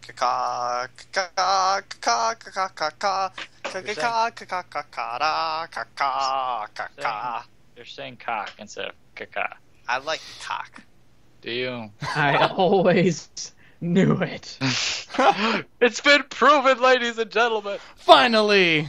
You're saying cock instead of caca. I like cock. Do you? I always knew it. It's been proven, ladies and gentlemen. Finally!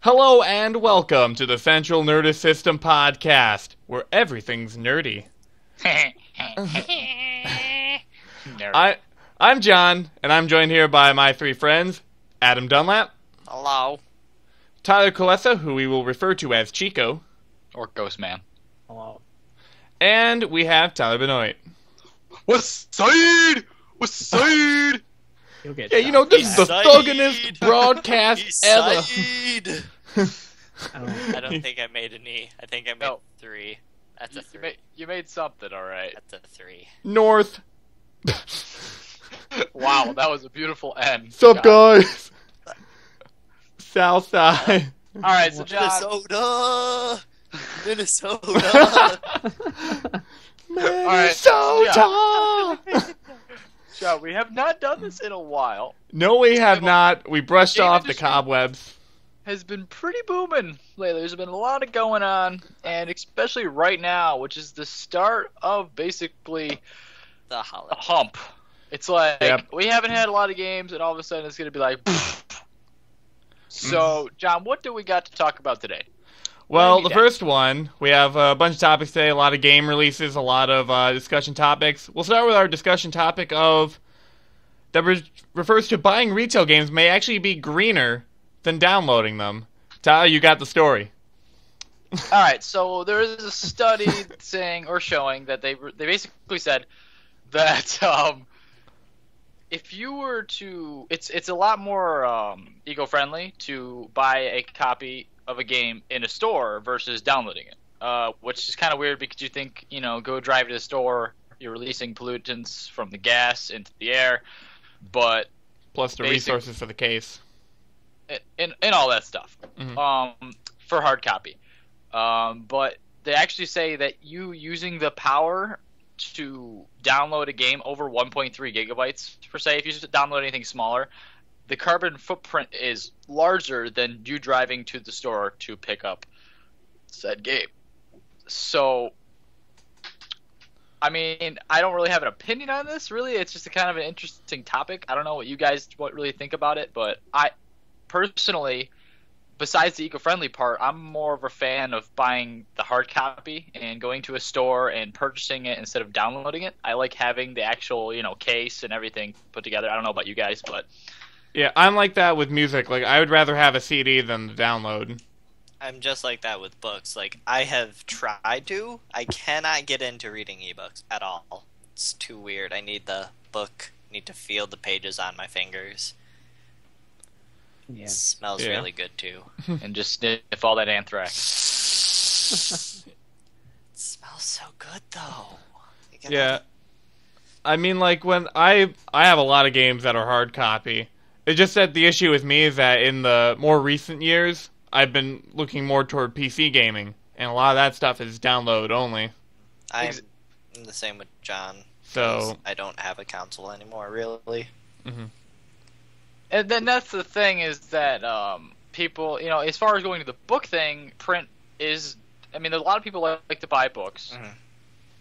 Hello and welcome to the Central Nerdous System podcast, where everything's nerdy. I'm John, and I'm joined here by my three friends, Adam Dunlap. Hello. Tyler Colessa, who we will refer to as Chico. Or Ghostman. Hello. And we have Tyler Benoit. What's side? What's side? You'll get Yeah, you know, this is the thugginest broadcast ever. I don't think I made an E. I think I made 3. That's a 3. You made something, alright. That's a 3. North. Wow, that was a beautiful end. Sup, guys? South side. Alright, so John... Minnesota! Minnesota! John, we have not done this in a while. No, we have not. We brushed off the cobwebs. Has been pretty booming lately. There's been a lot of going on, and especially right now, which is the start of basically the hump. It's like, we haven't had a lot of games, and all of a sudden it's going to be like... So, John, what do we got to talk about today? Well, the first one, we have a bunch of topics today, a lot of game releases, a lot of discussion topics. We'll start with our discussion topic that refers to buying retail games may actually be greener than downloading them. Tyler, you got the story. Alright, so there is a study saying, or showing, that they basically said that if you were to... It's a lot more eco-friendly to buy a copy of a game in a store versus downloading it, which is kind of weird because you think, go drive to the store, you're releasing pollutants from the gas into the air, but... Plus the resources for the case. And all that stuff, for hard copy. But they actually say that you using the power to download a game over 1.3 gigabytes, per se, if you just download anything smaller, the carbon footprint is larger than you driving to the store to pick up said game. So, I mean, I don't really have an opinion on this, really. It's just a kind of an interesting topic. I don't know what you guys really think about it, but I personally, besides the eco-friendly part, I'm more of a fan of buying the hard copy and going to a store and purchasing it instead of downloading it. I like having the actual, case and everything put together. I don't know about you guys, but... Yeah, I'm like that with music. Like, I would rather have a CD than the download. I'm just like that with books. Like, I have tried to. I cannot get into reading ebooks at all. It's too weird. I need the book. I need to feel the pages on my fingers. Yeah. It smells really good, too. And just sniff all that anthrax. It smells so good, though. Yeah. I mean, like, when I have a lot of games that are hard copy. It's just that the issue with me is that in the more recent years, I've been looking more toward PC gaming, and a lot of that stuff is download only. I'm the same with John. So I don't have a console anymore, really. Mm-hmm. And then that's the thing is that people, as far as going to the book thing, print is... I mean, there's a lot of people like to buy books,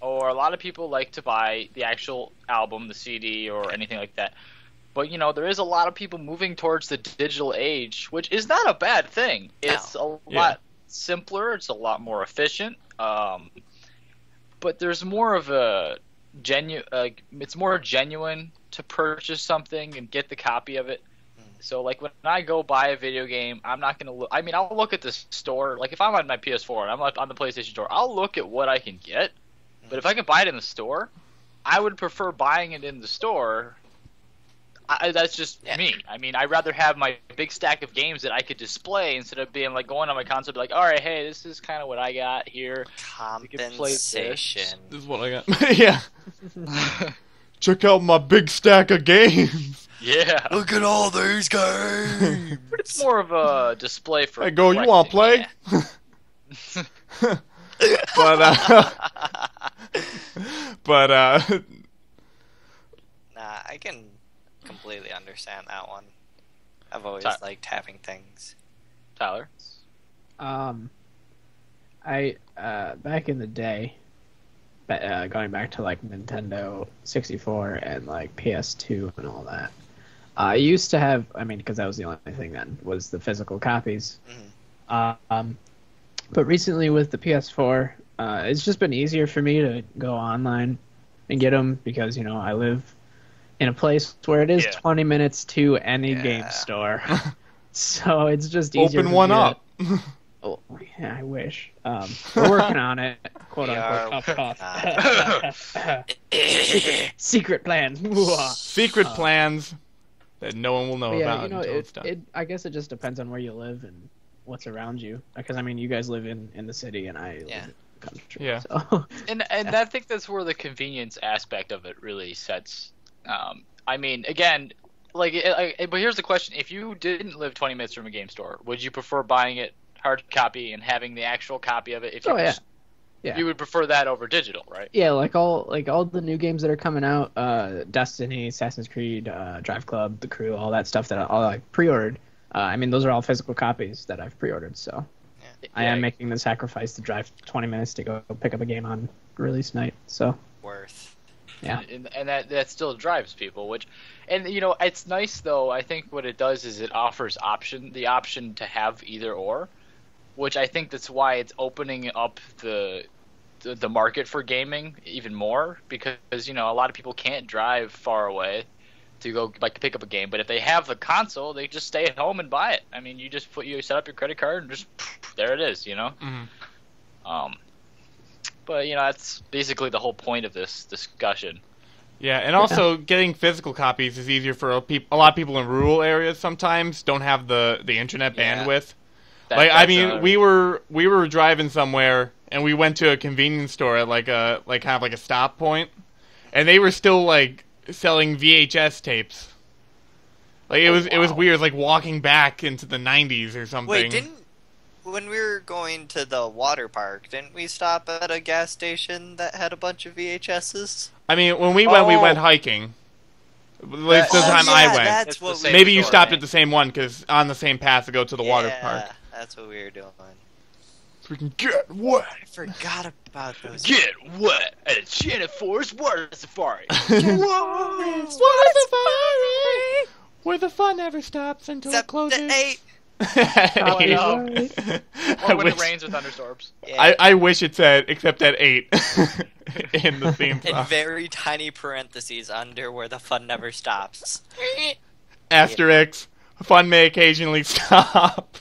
or a lot of people like to buy the actual album, the CD, or anything like that. But, there is a lot of people moving towards the digital age, which is not a bad thing. It's a lot simpler. It's a lot more efficient. But there's more of a it's more genuine to purchase something and get the copy of it. So, like, when I go buy a video game, I'm not going to look... I mean, I'll look at the store. Like, if I'm on my PS4 and I'm on the PlayStation Store, I'll look at what I can get. But if I can buy it in the store, I would prefer buying it in the store... that's just me. I mean, I'd rather have my big stack of games that I could display instead of being like going on my console and be like, all right, hey, this is kind of what I got here. Compensation. This is what I got. Yeah. Check out my big stack of games. Yeah. Look at all these games. But it's more of a display for. Hey, go, you want to play? But Nah, I can completely understand that one. I've always liked having things. Tyler? I back in the day, going back to like Nintendo 64 and like PS2 and all that, I used to have. I mean, because that was the only thing then was the physical copies. But recently with the PS4, it's just been easier for me to go online and get them because I live in a place where it is 20 minutes to any game store. So it's just easier. Open one up. Oh, yeah, I wish. We're working on it. Quote unquote. Cough. Secret plans. Secret plans that no one will know about until it's done. I guess it just depends on where you live and what's around you. Because I mean, you guys live in the city and I live in the country. Yeah. So. And I think that's where the convenience aspect of it really sets. I mean, again, but here's the question: if you didn't live 20 minutes from a game store, would you prefer buying it hard copy and having the actual copy of it? If you you would prefer that over digital, right? Yeah, like all the new games that are coming out, Destiny, Assassin's Creed, Drive Club, The Crew, all that stuff that I pre-ordered. I mean, those are all physical copies that I've pre-ordered. So I am making the sacrifice to drive 20 minutes to go pick up a game on release night. So worth. Yeah, and that still drives people, it's nice though. I think what it does is it offers the option to have either or, which I think that's why it's opening up the market for gaming even more, because a lot of people can't drive far away to go pick up a game, but if they have the console, they just stay at home and buy it. I mean, you set up your credit card and just there it is, But that's basically the whole point of this discussion. Yeah, and also getting physical copies is easier for a lot of people in rural areas. Sometimes don't have the internet bandwidth. We were driving somewhere and we went to a convenience store at kind of a stop point, and they were still selling VHS tapes. It was weird, walking back into the 90s or something. Wait, when we were going to the water park, didn't we stop at a gas station that had a bunch of VHSs? I mean, when we went hiking. At least the time I went. That's what Maybe you stopped at the same one, because on the same path to go to the water park. That's what we were doing. So we can get wet. I forgot about those. Get wet at a Channel Forest Water Safari. Water Safari! Where the fun never stops until it closes. Except the 8. Or when it rains with thunderstorms. Yeah. I wish it said, except at 8 in the theme song. In very tiny parentheses under where the fun never stops. Asterisk, fun may occasionally stop.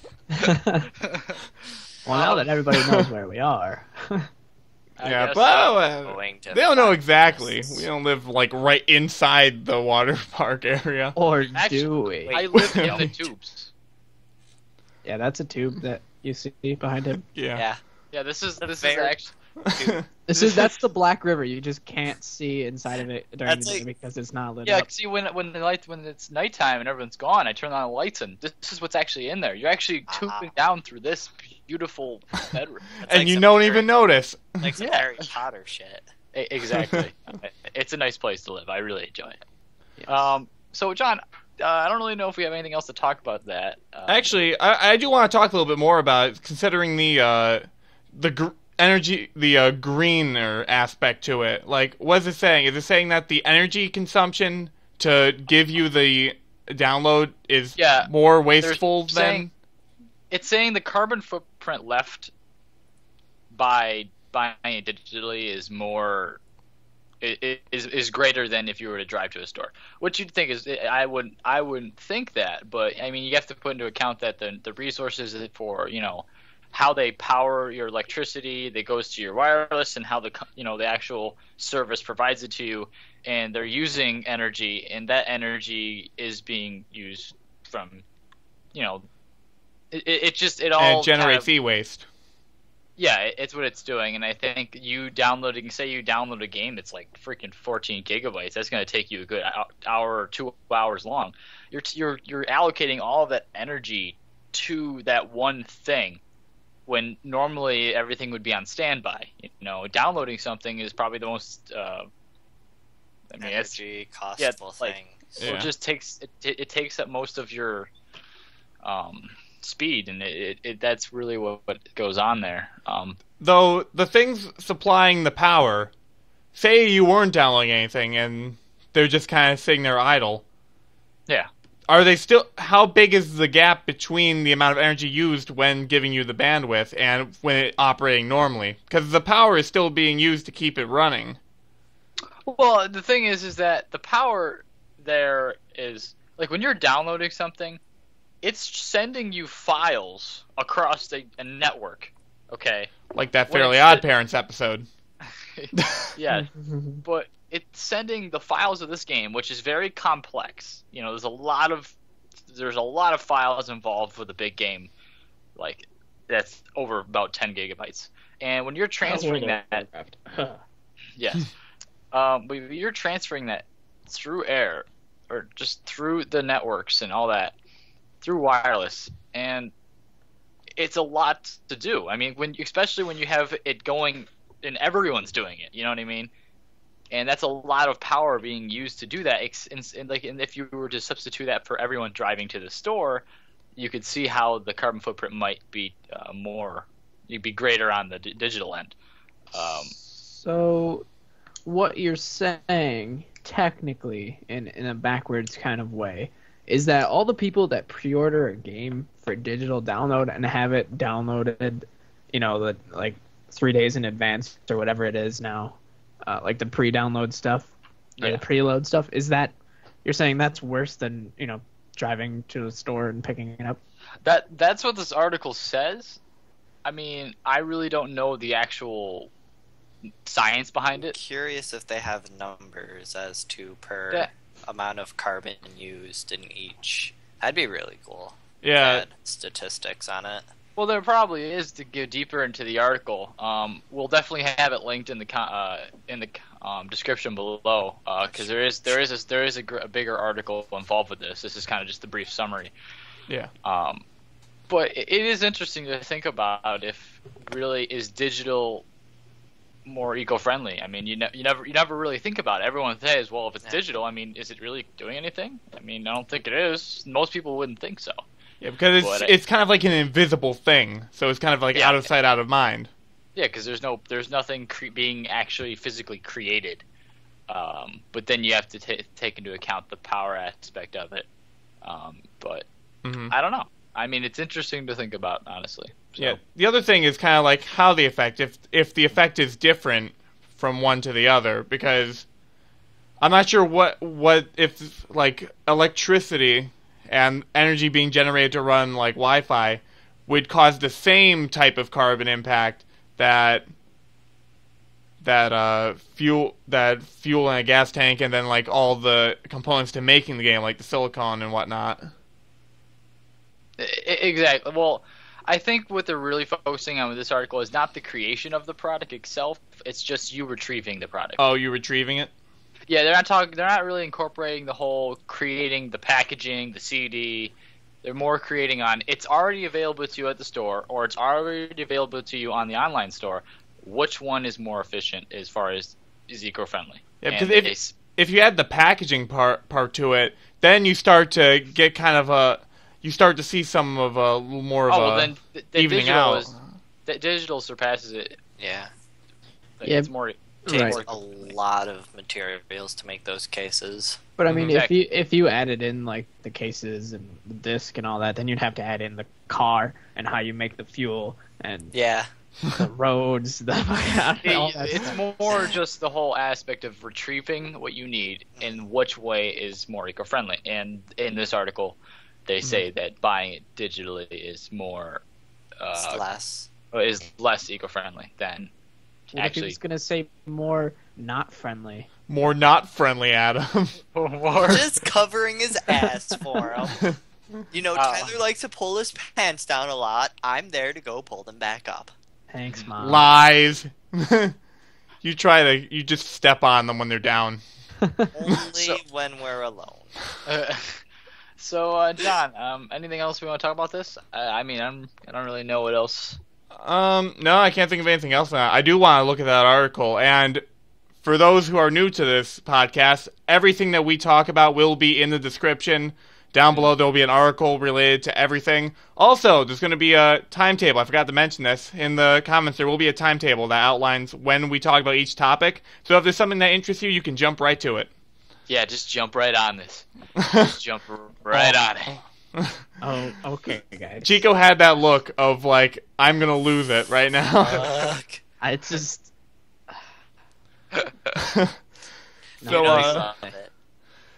Well, now that everybody knows where we are. Yeah, but they don't know exactly. We don't live right inside the water park area. Or do we? I live in the tubes. Yeah, that's a tube that you see behind him. Yeah. Yeah, this is actually. That's the Black River. You just can't see inside of it during the day because it's not lit up. Yeah, see when it's nighttime and everyone's gone, I turn on the lights and this is what's actually in there. You're actually tubing down through this beautiful bedroom, and you don't even notice. Like some Harry Potter shit. Exactly. It's a nice place to live. I really enjoy it. Yes. So John, I don't really know if we have anything else to talk about that. Actually, I do want to talk a little bit more about it, considering the energy, the greener aspect to it. What is it saying? Is it saying that the energy consumption to give you the download is more wasteful than? It's saying the carbon footprint left by buying it digitally is more. Is greater than if you were to drive to a store. What you'd think is I wouldn't think that, but I mean you have to put into account that the resources for how they power your electricity that goes to your wireless and how the actual service provides it to you, and they're using energy, and that energy is being used from it all generates e-waste. Yeah, it's what it's doing, and I think you download a game that's like freaking 14 gigabytes. That's going to take you a good hour or 2 hours long. You're allocating all of that energy to that one thing, when normally everything would be on standby. Downloading something is probably the most energy costful thing. It just takes it takes up most of your speed, and that's really what goes on there. Though the things supplying the power, say you weren't downloading anything and they're just kind of sitting there idle. Yeah. Are they still? How big is the gap between the amount of energy used when giving you the bandwidth and when it operating normally? Because the power is still being used to keep it running. Well, the thing is that the power there is like when you're downloading something, it's sending you files across a network. Okay. Like that Fairly Odd Parents episode. Yeah, but it's sending the files of this game, which is very complex. There's a lot of files involved with a big game, like that's over about 10 gigabytes. And when you're transferring yes, but you're transferring that through air or just through the networks and all that, through wireless, and it's a lot to do. I mean, especially when you have it going and everyone's doing it, you know what I mean? And that's a lot of power being used to do that. And if you were to substitute that for everyone driving to the store, you could see how the carbon footprint might be greater on the digital end. So, what you're saying, technically, in a backwards kind of way, is that all the people that pre-order a game for digital download and have it downloaded, like 3 days in advance or whatever it is now, like the pre-download stuff or the preload stuff, is that you're saying that's worse than driving to the store and picking it up? That's what this article says. I mean, I really don't know the actual science behind it. Curious if they have numbers as to per amount of carbon used in each. That'd be really cool. Yeah. Statistics on it. Well, there probably is to go deeper into the article. We'll definitely have it linked in the description below, because there is a bigger article involved with this. This is kind of just a brief summary. Yeah. But it is interesting to think about if really is digital more eco-friendly. I mean, you never really think about it. Everyone says, well, if it's digital, I mean, is it really doing anything? I mean, I don't think it is. Most people wouldn't think so. Yeah, because it's kind of like an invisible thing, so it's kind of like out of sight, out of mind. Yeah, because there's nothing being actually physically created, but then you have to take into account the power aspect of it. But I don't know. I mean, it's interesting to think about, honestly. So. Yeah. The other thing is kind of like how the effect, if the effect is different from one to the other, because I'm not sure what if like electricity and energy being generated to run like Wi-Fi would cause the same type of carbon impact that fuel in a gas tank, and then like all the components to making the game, like the silicon and whatnot. Exactly. Well, I think what they're really focusing on with this article is not the creation of the product itself. It's just you retrieving the product. Oh, you retrieving it? Yeah, they're not really incorporating the whole creating the packaging, the CD. They're more creating on it's already available to you at the store, or it's already available to you on the online store. Which one is more efficient as far as is eco-friendly? Yeah, because if you add the packaging part to it, then you start to get kind of you start to see some of a little more of then evening out. Digital surpasses it. Yeah. It's more. It takes a lot of materials to make those cases. But I mean, if you added in like the cases and the disc and all that, then you'd have to add in the car and how you make the fuel and the roads. It's more just the whole aspect of retrieving what you need and which way is more eco-friendly. And in this article, they say that buying it digitally is less eco-friendly than. Actually, he's gonna say more not friendly. More not friendly, Adam. Just covering his ass for him. Tyler likes to pull his pants down a lot. I'm there to go pull them back up. Thanks, Mom. Lies. You just step on them when they're down. Only when we're alone. So, John, anything else we want to talk about this? I don't really know what else. No, I can't think of anything else. I do want to look at that article, and for those who are new to this podcast, everything that we talk about will be in the description. Down below, there will be an article related to everything. Also, there's going to be a timetable. I forgot to mention this. In the comments, there will be a timetable that outlines when we talk about each topic. So if there's something that interests you, you can jump right to it. Yeah, just jump right on this. Just jump right on it. Oh, okay, guys. Chico had that look of, like, I'm going to lose it right now. It's just...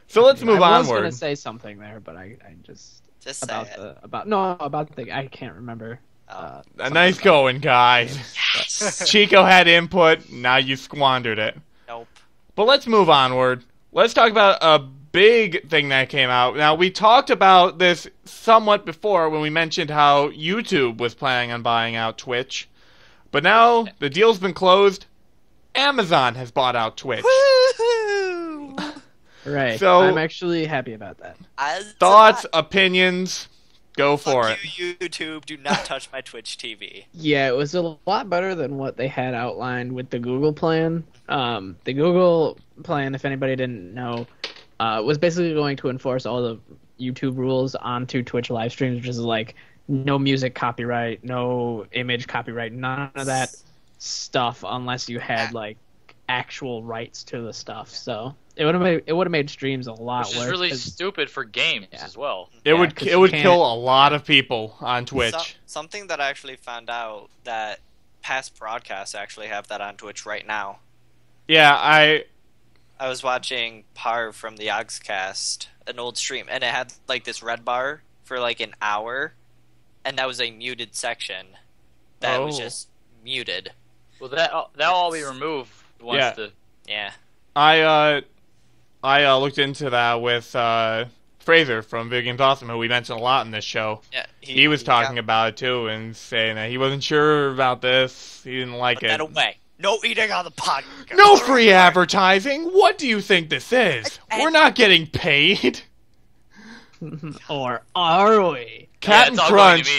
So let's move onward. I was going to say something there, but I just say it. About the I can't remember. Nice going, guys. Yes. Chico had input. Now you squandered it. Nope. But let's move onward. Let's talk about a big thing that came out. Now, we talked about this somewhat before when we mentioned how YouTube was planning on buying out Twitch. But now the deal's been closed. Amazon has bought out Twitch. Woo-hoo! Right. So, I'm actually happy about that. Thoughts, opinions, go for it. You, YouTube, do not touch my Twitch TV. Yeah, it was a lot better than what they had outlined with the Google plan. The Google plan, if anybody didn't know, was basically going to enforce all the YouTube rules onto Twitch live streams, which is like no music copyright, no image copyright, none of that stuff unless you had like actual rights to the stuff. So it would have made streams a lot worse. Which is really stupid for games as well. It would kill a lot of people on Twitch. Something that I actually found out that past broadcasts actually have that on Twitch right now. Yeah, I was watching Par from the Ogscast, an old stream, and it had like this red bar for like an hour, and that was a muted section that was just muted. Well, that'll all be removed once Yeah. I looked into that with Fraser from Video Games Awesome, who we mentioned a lot in this show. Yeah, he was talking about it too and saying that he wasn't sure about this. He didn't like it. Put that away. No eating on the podcast. No free advertising. What do you think this is? We're not getting paid. Or are we? Captain Crunch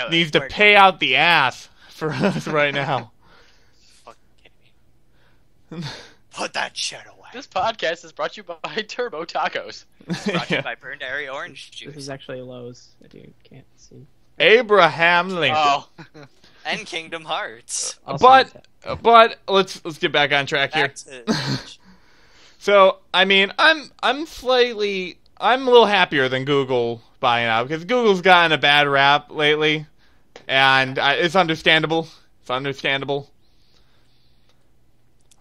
needs to pay out the ass for us right now. Fucking kidding me. Put that shit away. This podcast is brought to you by Turbo Tacos. Brought to you by Burned Dairy Orange Juice. This is actually Lowe's that you can't see. Abraham Lincoln. Oh. And Kingdom Hearts. But let's get back on track here. So, I mean, I'm a little happier than Google buying out because Google's gotten a bad rap lately, and it's understandable. It's understandable.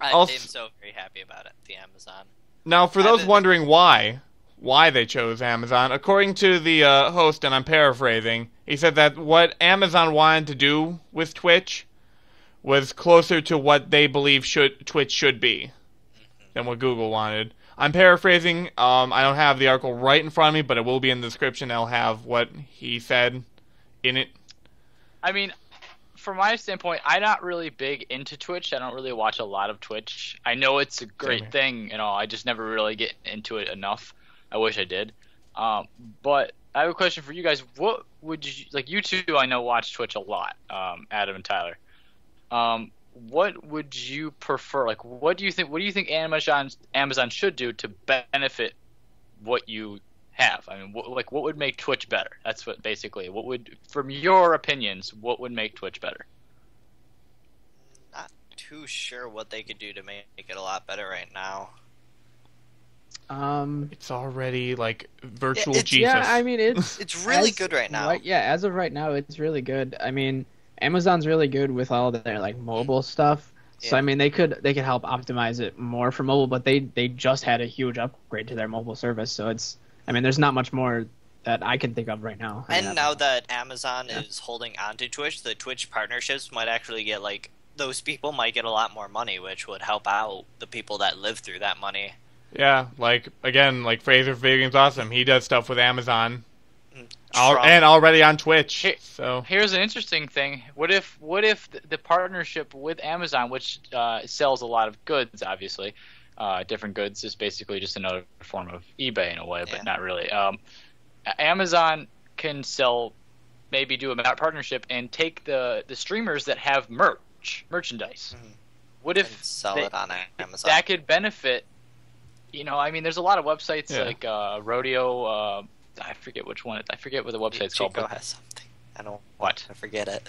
I'm so very happy about it. The Amazon. Now, for those wondering why they chose Amazon, according to the host, and I'm paraphrasing, he said that what Amazon wanted to do with Twitch was closer to what they believe Twitch should be than what Google wanted. I'm paraphrasing. I don't have the article right in front of me, but it will be in the description. I'll have what he said in it. I mean, from my standpoint, I'm not really big into Twitch. I don't really watch a lot of Twitch. I know it's a great thing, I just never really get into it enough. I wish I did. But I have a question for you guys. What would you like? You two, I know, watch Twitch a lot. Adam and Tyler. What would you prefer? Like, what do you think Amazon should do to benefit what you have? I mean, what would make Twitch better? That's what basically. What would, from your opinions, what would make Twitch better? Not too sure what they could do to make it a lot better right now. It's already like virtual Jesus. Yeah, I mean it's really good right now. As of right now, it's really good. I mean, Amazon's really good with all their like mobile stuff. Yeah. So I mean, they could help optimize it more for mobile, but they just had a huge upgrade to their mobile service. So there's not much more that I can think of right now. And now that Amazon is holding onto Twitch, the Twitch partnerships might actually get those people might get a lot more money, which would help out the people that live through that money. Yeah, like Fraser from Video Games Awesome, he does stuff with Amazon. and already on Twitch. So here's an interesting thing. What if the partnership with Amazon, which sells a lot of goods, obviously, different goods is basically just another form of eBay in a way, but not really. Amazon can maybe do a partnership and take the streamers that have merchandise. Mm-hmm. What if sell it on Amazon? That could benefit. I mean, there's a lot of websites like Rodeo. I forget which one. I forget what the website's called. Chico has something. I don't. What? I forget it.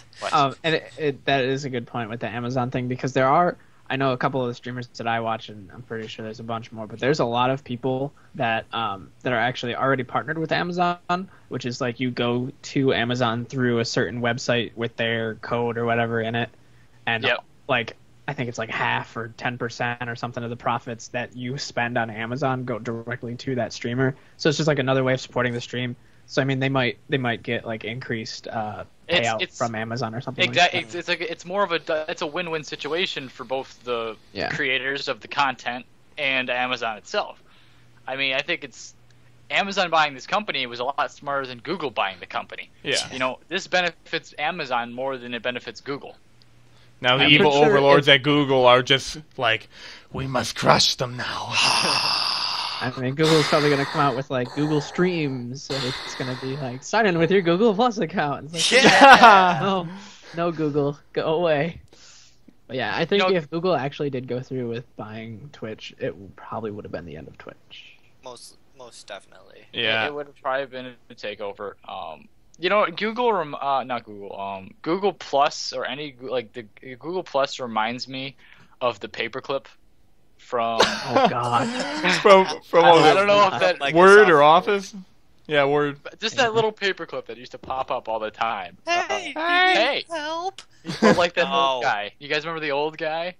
And that is a good point with the Amazon thing, because I know a couple of the streamers that I watch, and I'm pretty sure there's a bunch more, but there's a lot of people that are actually already partnered with Amazon, which is like you go to Amazon through a certain website with their code or whatever in it, and like I think it's like half or 10% or something of the profits that you spend on Amazon go directly to that streamer. So it's just like another way of supporting the stream. So I mean, they might get like increased payout from Amazon or something. Exactly. Like that. It's more of it's a win-win situation for both the creators of the content and Amazon itself. I mean, I think Amazon buying this company was a lot smarter than Google buying the company. Yeah. This benefits Amazon more than it benefits Google. Now the evil overlords at Google are just like, we must crush them now. I mean, Google's probably going to come out with like Google Streams, so it's going to be like, sign in with your Google Plus account. It's like, no, Google, go away. But yeah, I think if Google actually did go through with buying Twitch, it probably would have been the end of Twitch. Most definitely. Yeah, it would have probably been a takeover. Google, not Google, Google Plus or any the Google Plus reminds me of the paperclip from. Oh God. from I don't know if that Word or Office. Yeah, Word. Just that little paperclip that used to pop up all the time. Hey, help! Like that old guy. You guys remember the old guy?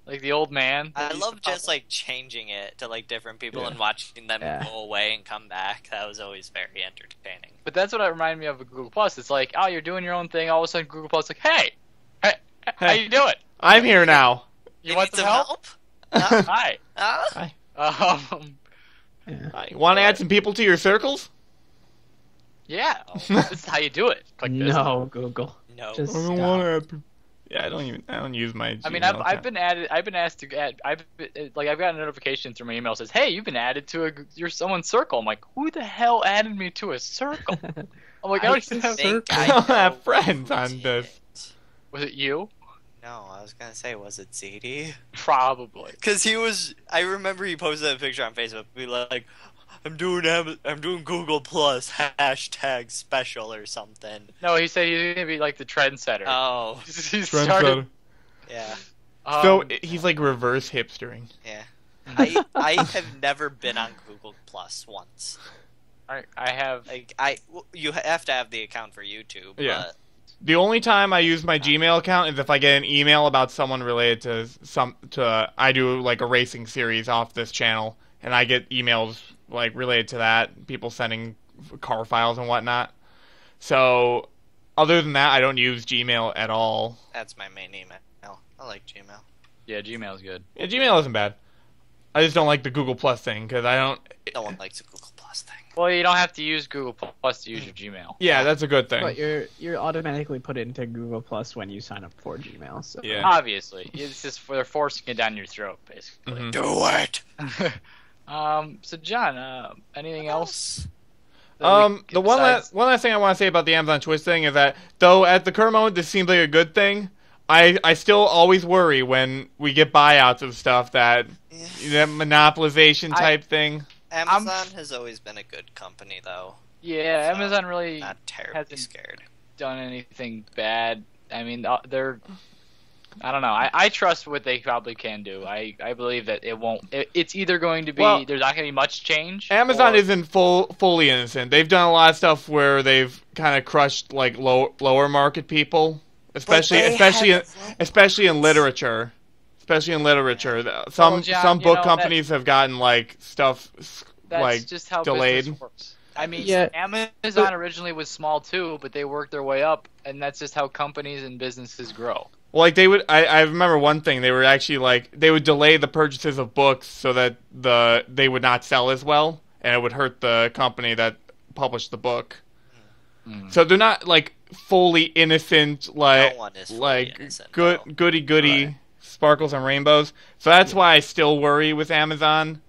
Like the old man? I love just like changing it to like different people and watching them go away and come back. That was always very entertaining. But that's what it reminded me of Google Plus. It's like, you're doing your own thing. All of a sudden, Google Plus is like, hey, how you doing? I'm here now. You want some help? Hi. Hi. Want to add some people to your circles? Yeah. This is how you do it. Click this. No, Google. No. Just I don't want to. Yeah, I don't use my Gmail I mean, I've been asked to add. I've got a notification through my email that says, "Hey, you've been added to someone's circle." I'm like, "Who the hell added me to a circle?" I'm like, I don't even have friends on this. Was it you? No, I was gonna say, was it ZD? Probably. Because I remember he posted a picture on Facebook, be like, I'm doing Google Plus # special or something. No, he said he's gonna be like the trendsetter. Oh, he's started. Yeah. So he's like reverse hipstering. Yeah. I have never been on Google Plus once. I have. You have to have the account for YouTube. Yeah. But the only time I use my Gmail account is if I get an email about someone related to I do like a racing series off this channel, and I get emails like related to that, people sending car files and whatnot. So other than that, I don't use Gmail at all. That's my main email. I like Gmail. Yeah, Gmail's good. Yeah, Gmail isn't bad. I just don't like the Google Plus thing because I don't. No one likes the Google Plus thing. Well, you don't have to use Google Plus to use your Gmail. Yeah, that's a good thing. But you're automatically put into Google Plus when you sign up for Gmail. So. Yeah. Obviously, it's just they're forcing it down your throat, basically. Mm-hmm. Do it. So John, anything else? The one last thing I want to say about the Amazon Twitch thing is that though at the current moment this seems like a good thing, I still always worry when we get buyouts of stuff that monopolization type thing. Amazon has always been a good company, though. Yeah, so Amazon really not terribly scared. Done anything bad. I mean, they're. I don't know. I trust what they probably can do. I believe that it won't. It's either going to be there's not going to be much change. Amazon isn't fully innocent. They've done a lot of stuff where they've kind of crushed like lower market people, especially in literature. Especially in literature, some book companies have gotten like stuff just how delayed. Business works. I mean, Amazon originally was small too, but they worked their way up, and that's just how companies and businesses grow. Well, like they would, I remember one thing. They were actually like they would delay the purchases of books so that they would not sell as well, and it would hurt the company that published the book. So they're not like fully innocent, like No one is fully innocent, goody sparkles and rainbows. So that's why I still worry with Amazon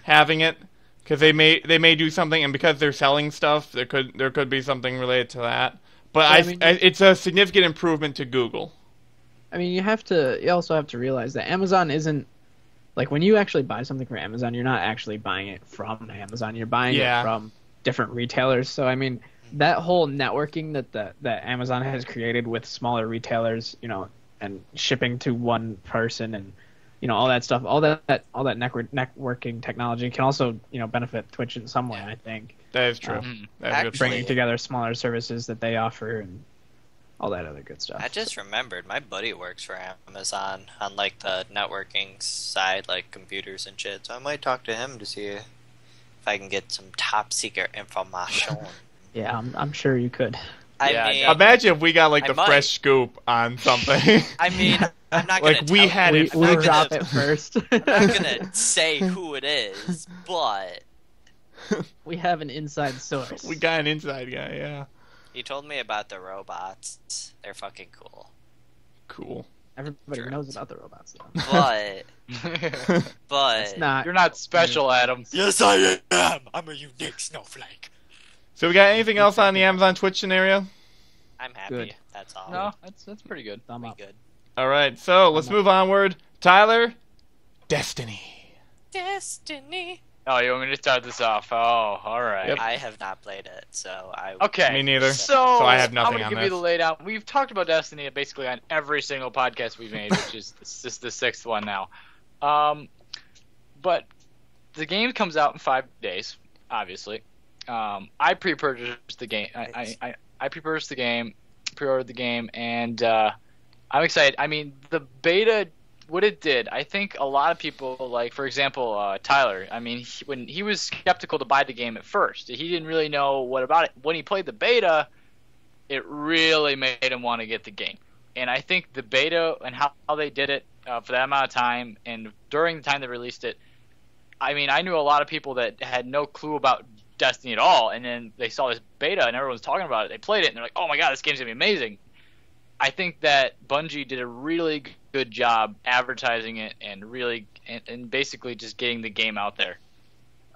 having it, because they may do something, and because they're selling stuff, there could be something related to that. But it's a significant improvement to Google. I mean, you also have to realize that Amazon isn't, like, when you actually buy something from Amazon, you're not actually buying it from Amazon. You're buying it from different retailers. So, I mean, that whole networking that Amazon has created with smaller retailers, and shipping to one person and, all that stuff, all that networking technology can also, benefit Twitch in some way, I think. That is true. Bringing together smaller services that they offer and all that other good stuff. I just remembered my buddy works for Amazon on like the networking side, like computers and shit. So I might talk to him to see if I can get some top secret information. Yeah, I'm sure you could. I mean, imagine if we got like the fresh scoop on something. I mean, I'm not gonna like we had it. We drop it first. I'm not gonna say who it is, but we have an inside source. We got an inside guy. Yeah. He told me about the robots. They're fucking cool. Cool. Everybody knows about the robots, though. But you're not special, Adam. Yes, I am. I'm a unique snowflake. So we got anything else on the Amazon Twitch scenario? I'm happy. Good. That's all. No, that's pretty good. Thumb up. Good. All right, so let's move onward. Tyler, Destiny. Oh, you want me to start this off? Oh, all right. Yep. I have not played it, so I. Okay. Me neither. So I have nothing I'm gonna on give this. you the laydown. We've talked about Destiny basically on every single podcast we've made, which is this is the 6th one now. But the game comes out in 5 days, obviously. I pre-purchased the game. I pre-purchased the game, pre-ordered the game, and I'm excited. I mean, the beta, what it did, I think a lot of people, like, for example, Tyler, I mean, when he was skeptical to buy the game at first, he didn't really know what about it. When he played the beta, it really made him want to get the game. And I think the beta and how they did it for that amount of time, and during the time they released it, I mean, I knew a lot of people that had no clue about Destiny at all, and then they saw this beta and everyone's talking about it. They played it and they're like, "Oh my god, this game's gonna be amazing." I think that Bungie did a really good job advertising it and really and basically just getting the game out there.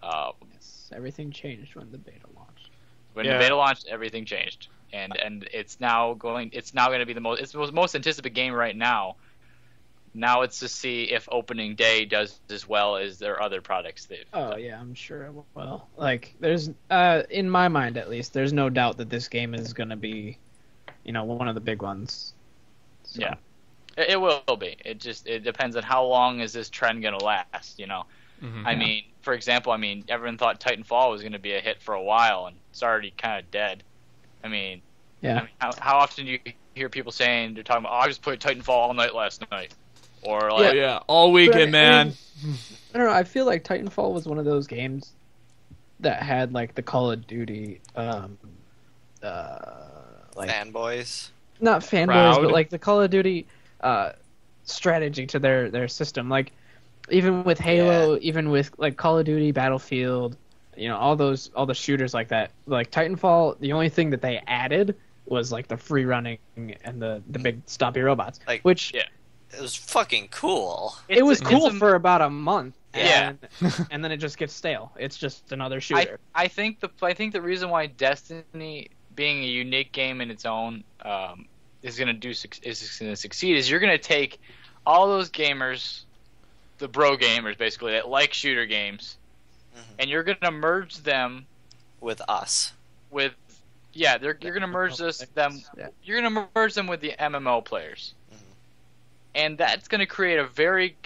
Yes, everything changed when the beta launched. When the beta launched, everything changed, and it's now going to be the most anticipated game right now. Now it's to see if opening day does as well as their other products they've done. Yeah, I'm sure it will. Like, there's in my mind at least, there's no doubt that this game is going to be, one of the big ones. So. Yeah, it will be. It depends on how long is this trend going to last. Mm-hmm. I mean, for example, everyone thought Titanfall was going to be a hit for a while, and it's already kind of dead. Yeah. How often do you hear people saying they're talking about, "Oh, I just played Titanfall all night last night." Or like, all weekend, man. I don't know. I feel like Titanfall was one of those games that had like the Call of Duty, like fanboys. Not fanboys, Proud. but like the Call of Duty strategy to their system. Like even with Halo, even with like Call of Duty, Battlefield, all the shooters like that. Like Titanfall, the only thing that they added was like the free running and the big stompy robots, It was fucking cool. It was cool for about a month. Yeah. And then it just gets stale. It's just another shooter. I think the reason why Destiny, being a unique game in its own, is going to succeed is you're going to take all those gamers, the bro gamers basically that like shooter games, and you're going to merge them with us. You're going to merge them. You're going to merge them with the MMO players. And that's going to create a very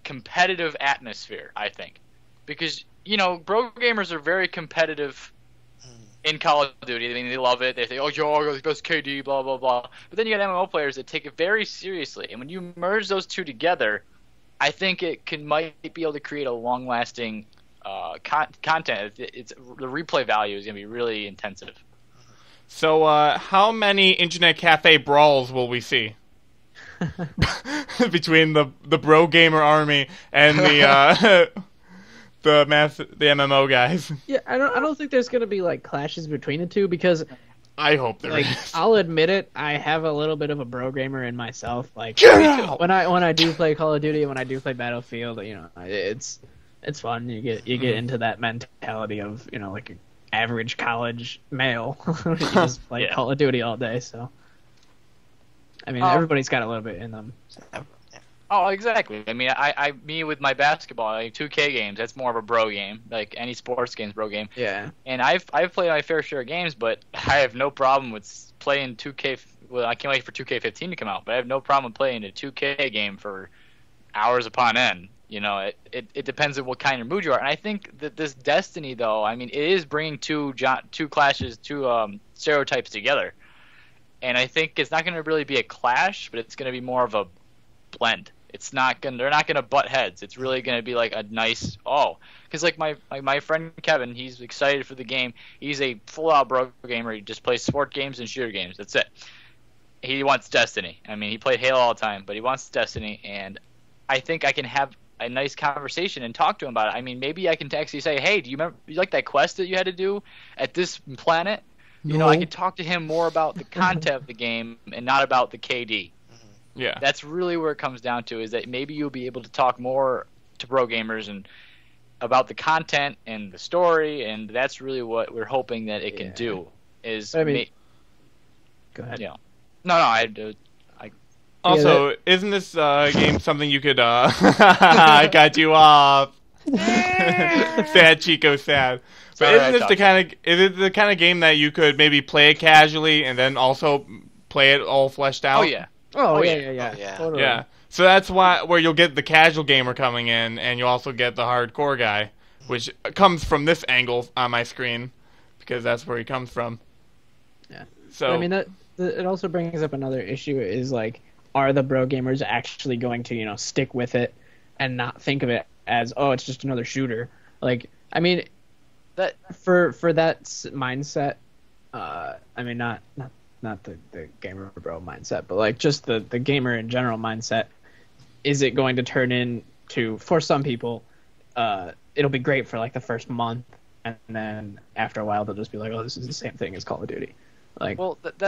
competitive atmosphere, I think. Because, bro gamers are very competitive in Call of Duty. I mean, they love it. They say, "Oh, yo, goes KD, blah, blah, blah." But then you got MMO players that take it very seriously. And when you merge those two together, I think it might be able to create a long-lasting content. The replay value is going to be really intensive. So, how many internet cafe brawls will we see? Between the bro gamer army and the MMO guys. Yeah, I don't think there's gonna be like clashes between the two because I hope there like, is. I'll admit it, I have a little bit of a bro gamer in myself. Like, when I do play Call of Duty, when I do play Battlefield, it's fun. You get into that mentality of like an average college male. You just play Call of Duty all day. So, I mean, everybody's got a little bit in them. So. Oh, exactly. I mean, me with my basketball, 2K games, that's more of a bro game. Like any sports game's bro game. Yeah. And I've played my fair share of games, but I have no problem with playing 2K. Well, I can't wait for 2K15 to come out, but I have no problem playing a 2K game for hours upon end. It depends on what kind of mood you are. And I think that this Destiny, though, I mean, it is bringing two stereotypes together. And I think it's not going to really be a clash, but it's going to be more of a blend. They're not gonna butt heads. It's really gonna be like a nice because like my friend Kevin, he's excited for the game. He's a full out bro gamer. He just plays sport games and shooter games. That's it. He wants Destiny. I mean, he played Halo all the time, but he wants Destiny, and I think I can have a nice conversation and talk to him about it. I mean, maybe I can actually say, hey, do you like that quest that you had to do at this planet? No. I can talk to him more about the content of the game and not about the KD. Yeah, that's really where it comes down to, is that maybe you'll be able to talk more to pro gamers and about the content and the story, and that's really what we're hoping that it can do. Go ahead. No, I also, isn't this game something you could? I got you off. Sad Chico, sad. But is it the kind of game that you could maybe play it casually and then also play it all fleshed out? Oh yeah. Yeah. Totally. Yeah. So that's where you'll get the casual gamer coming in, and you'll also get the hardcore guy, which comes from this angle on my screen, because that's where he comes from. Yeah. So but, I mean, it also brings up another issue: is like, are the bro gamers actually going to stick with it and not think of it as it's just another shooter? Like, I mean, that for that mindset, I mean, not the gamer bro mindset, but like just the gamer in general mindset, is it going to turn into, for some people, it'll be great for like the first month, and then after a while they'll just be like, this is the same thing as Call of Duty. Like,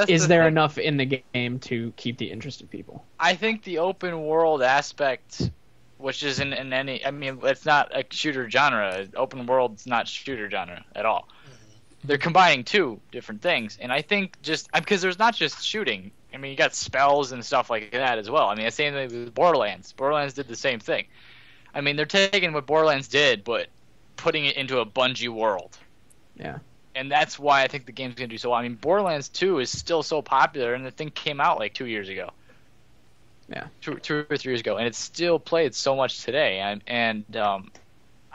is there enough in the game to keep the interest of people? I think the open world aspect, which is in any, I mean, it's not a shooter genre. Open world's not shooter genre at all. They're combining two different things, and I think just because there's not just shooting. I mean, you got spells and stuff like that as well. I mean, the same thing with Borderlands. Borderlands did the same thing. I mean, they're taking what Borderlands did, but putting it into a Bungie world. Yeah. And that's why I think the game's going to do so well. I mean, Borderlands 2 is still so popular, and the thing came out like 2 years ago. Yeah. 2 or 3 years ago, and it's still played so much today.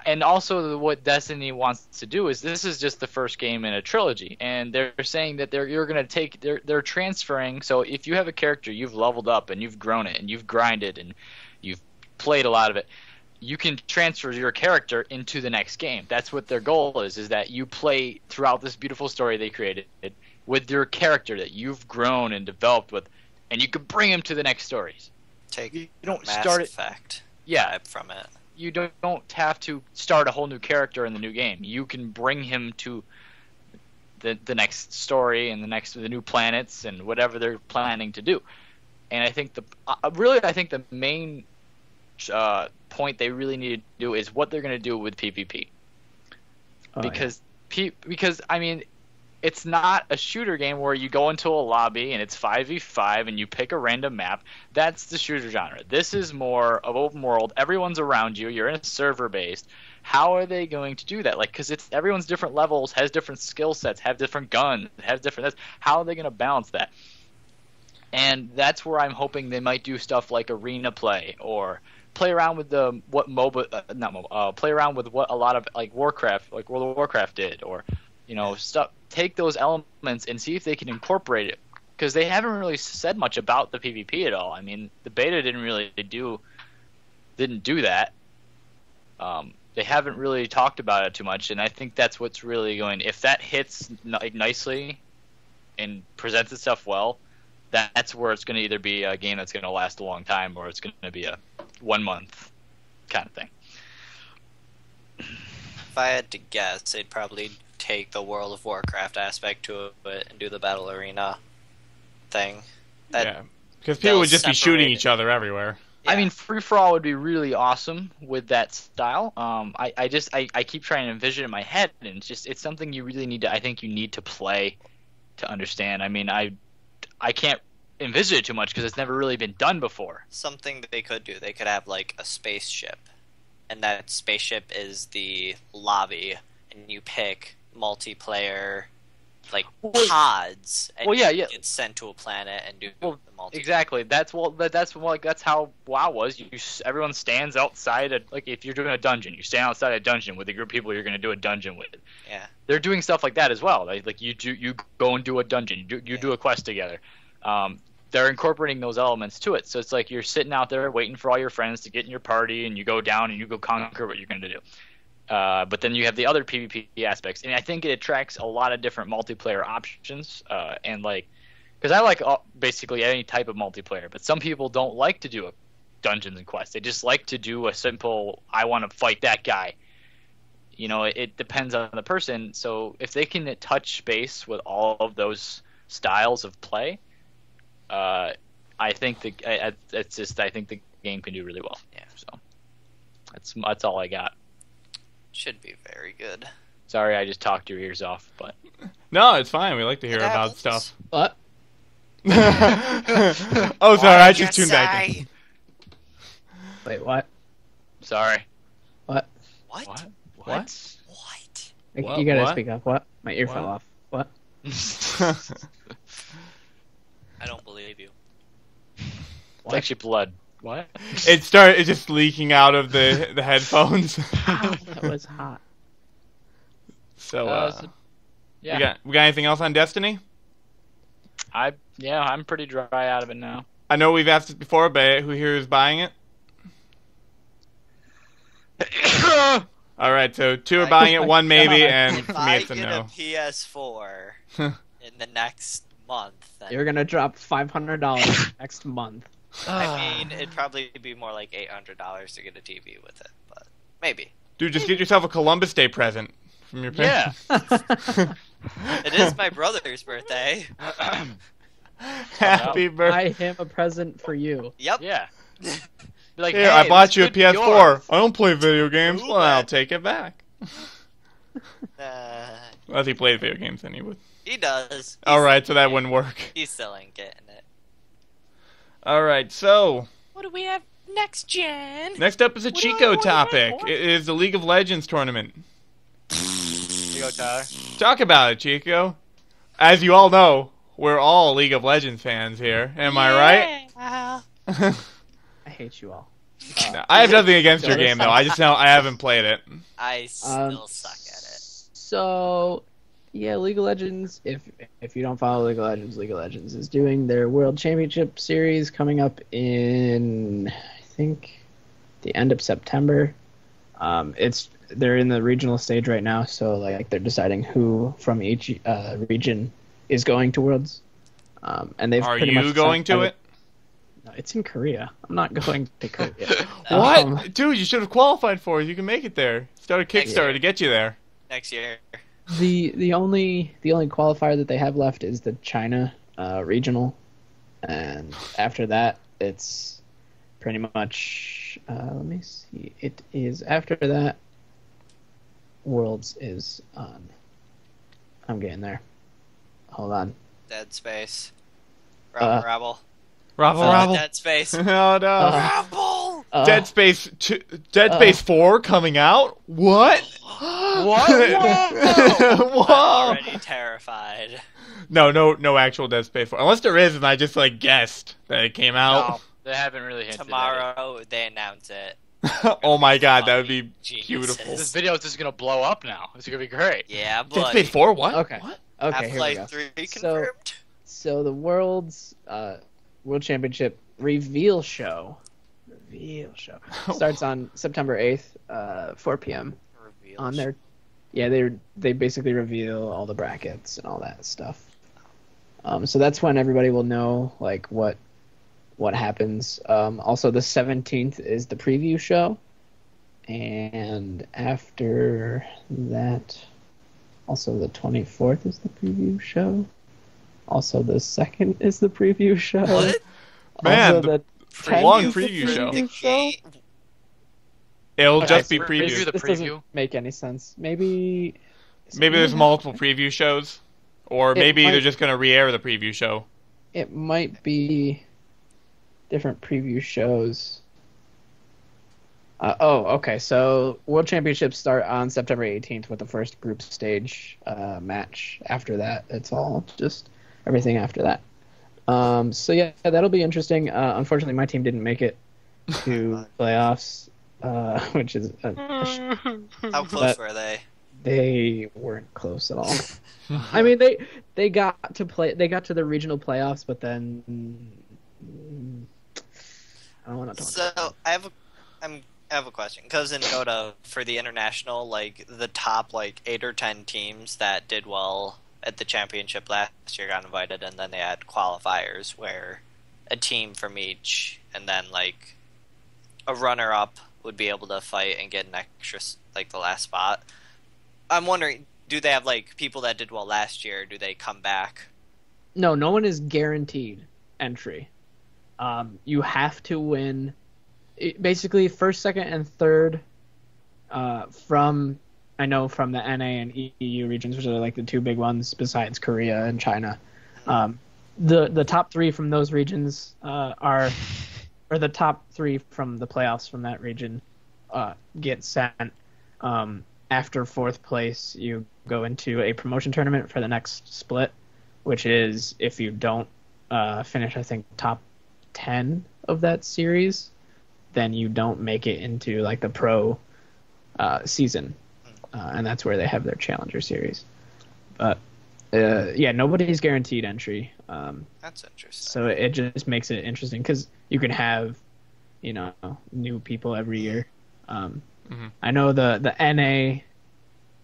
And also what Destiny wants to do is, this is just the first game in a trilogy, and they're saying that they're transferring. So if you have a character, you've leveled up and you've grown it and you've grinded and you've played a lot of it, you can transfer your character into the next game. That's what their goal is that you play throughout this beautiful story they created with your character that you've grown and developed with, and you can bring him to the next stories. You don't start it. Effect from it. You don't have to start a whole new character in the new game. You can bring him to the next story and the new planets and whatever they're planning to do. And I think the main point they really need to do is what they're going to do with PvP. Because I mean, it's not a shooter game where you go into a lobby and it's 5v5 and you pick a random map. That's the shooter genre. This is more of open world. Everyone's around you. You're in a server based. How are they going to do that? Like, because it's everyone's different levels, has different skill sets, have different guns, have different. How are they going to balance that? And that's where I'm hoping they might do stuff like arena play, or play around with play around with what a lot of like Warcraft, like World of Warcraft did, or stuff. Take those elements and see if they can incorporate it, because they haven't really said much about the PvP at all. I mean, the beta didn't do that. They haven't really talked about it too much, and I think that's what's really going. If that hits nicely and presents itself well, that's where it's going to either be a game that's going to last a long time, or it's going to be a 1 month kind of thing. If I had to guess, they'd probably take the World of Warcraft aspect to it and do the battle arena thing. Because people would just be shooting each other everywhere. Yeah. I mean, free for all would be really awesome with that style. I keep trying to envision it in my head, and it's something you really need to. I think you need to play to understand. I mean, I can't envision it too much because it's never really been done before. Something that they could do, they could have like a spaceship, and that spaceship is the lobby, and you pick multiplayer. Like pods, and you get sent to a planet and do the multiplayer. Exactly. That's how WoW was. Everyone stands outside. Like if you're doing a dungeon, you stand outside a dungeon with a group of people you're going to do a dungeon with. Yeah. They're doing stuff like that as well. Like you go and do a dungeon. You do a quest together. They're incorporating those elements to it. So it's like you're sitting out there waiting for all your friends to get in your party, and you go down and you go conquer what you're going to do. But then you have the other PvP aspects, and I think it attracts a lot of different multiplayer options. And like, because I like basically any type of multiplayer, but some people don't like to do a dungeons and quests. They just like to do a simple, I want to fight that guy. You know, it depends on the person. So if they can touch base with all of those styles of play, I think I think the game can do really well. Yeah. So that's all I got. Should be very good. Sorry, I just talked your ears off, but no, it's fine. We like to hear about stuff. What? Oh, sorry, I just tuned back in. Wait, what? Sorry. What? What? You gotta speak up. What? My ear fell off. What? I don't believe you. It's actually blood. What? It's just leaking out of the headphones. Ow, that was hot. So, yeah. We got anything else on Destiny? I'm pretty dry out of it now. I know we've asked this before, but who here is buying it? All right, so 2 are buying it, 1 maybe, and for me it's a no. If I get a PS4 in the next month, then You're gonna drop $500 next month. I mean, it'd probably be more like $800 to get a TV with it, but maybe. Dude, just get yourself a Columbus Day present from your parents. Yeah. It is my brother's birthday. Happy birthday. Buy him a present for you. Yep. Yeah. Like, hey, I bought you a PS4. I don't play video games. Well, I'll take it back. Unless he played video games, then he would. He does. Alright, so that wouldn't work. He still ain't getting it. Alright, so... What do we have next, Jen? Next up is a Chico topic. It is the League of Legends tournament. Here you go, Tyler. Talk about it, Chico. As you all know, we're all League of Legends fans here. Am I right? I hate you all. No, I have nothing against your game, though. I just know I haven't played it. I still suck at it. So... Yeah, League of Legends, if you don't follow League of Legends is doing their World Championship Series coming up in, I think, the end of September. They're in the regional stage right now, so like they're deciding who from each region is going to Worlds. And they've Are pretty you much going to it? No, it's in Korea. I'm not going to Korea. What? Dude, you should have qualified for it. You can make it there. Start a Kickstarter to get you there. Next year. The only qualifier that they have left is the China regional, and after that it's pretty much let me see. It is after that Worlds is on. I'm getting there. Hold on. Dead Space. Rabble. Dead Space. Oh no. Rabble. Dead Space 2, Dead Space 4 coming out? What? What? Whoa. I'm already terrified. No actual Dead Space 4. Unless there is, and I just guessed that it came out. No, they haven't really hinted Tomorrow they announce it. Oh my god, that would be Geniuses. beautiful. This video is just gonna blow up now. It's gonna be great. Yeah, but Dead Space 4? What? Okay. What? Okay, here we go. Half-Life 3 confirmed. So the World Championship reveal show starts on September 8th, 4 p.m. on their. Yeah, they basically reveal all the brackets and all that stuff. So that's when everybody will know what happens. Also, the 17th is the preview show, and after that, Also, the 24th is the preview show. Also, the 2nd is the preview show. What? Man, also, the long 10th is the preview show. show. It'll Okay, just be so preview. review the This preview. doesn't make any sense. Maybe There's multiple preview shows, or maybe might- they're just gonna re-air the preview show. It might be different preview shows. Okay. So World Championships start on September 18th with the first group stage match. After that, it's all just everything after that. So yeah, that'll be interesting. Unfortunately, my team didn't make it to playoffs, which is How close were they? they weren't close at all. I mean, they got to play. They got to the regional playoffs, but then I don't want to talk. So I have a question, because in Dota, for the international, like the top 8 or 10 teams that did well at the championship last year got invited, and then they had qualifiers where a team from each, and then a runner-up would be able to fight and get an extra the last spot. I'm wondering, do they have people that did well last year? Do they come back? No one is guaranteed entry. You have to win. Basically, first, second, and third from the NA and EU regions, which are the two big ones besides Korea and China. The top 3 from those regions or the top 3 from the playoffs from that region get sent. After 4th place, you go into a promotion tournament for the next split, which is if you don't finish, I think, top 10 of that series, then you don't make it into the pro season, and that's where they have their challenger series. But nobody's guaranteed entry. That's interesting. So it just makes it interesting because you can have new people every year. I know the NA.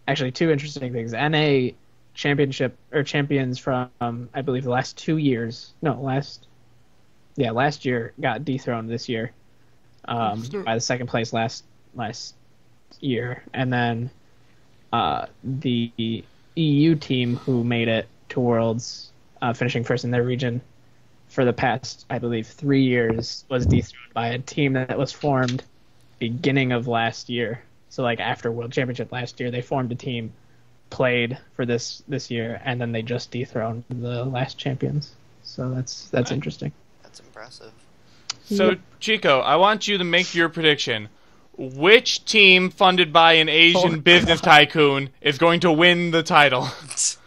Actually, 2 interesting things. NA championship or champions from I believe the last 2 years. No, last year got dethroned this year by the 2nd place last year, and then the EU team who made it to Worlds, finishing first in their region for the past, I believe, 3 years, was dethroned by a team that was formed beginning of last year. So after World Championship last year, they formed a team, played for this year, and then they just dethroned the last champions. So that's right. Interesting. That's impressive. So Chico, I want you to make your prediction. Which team funded by an Asian business tycoon is going to win the title?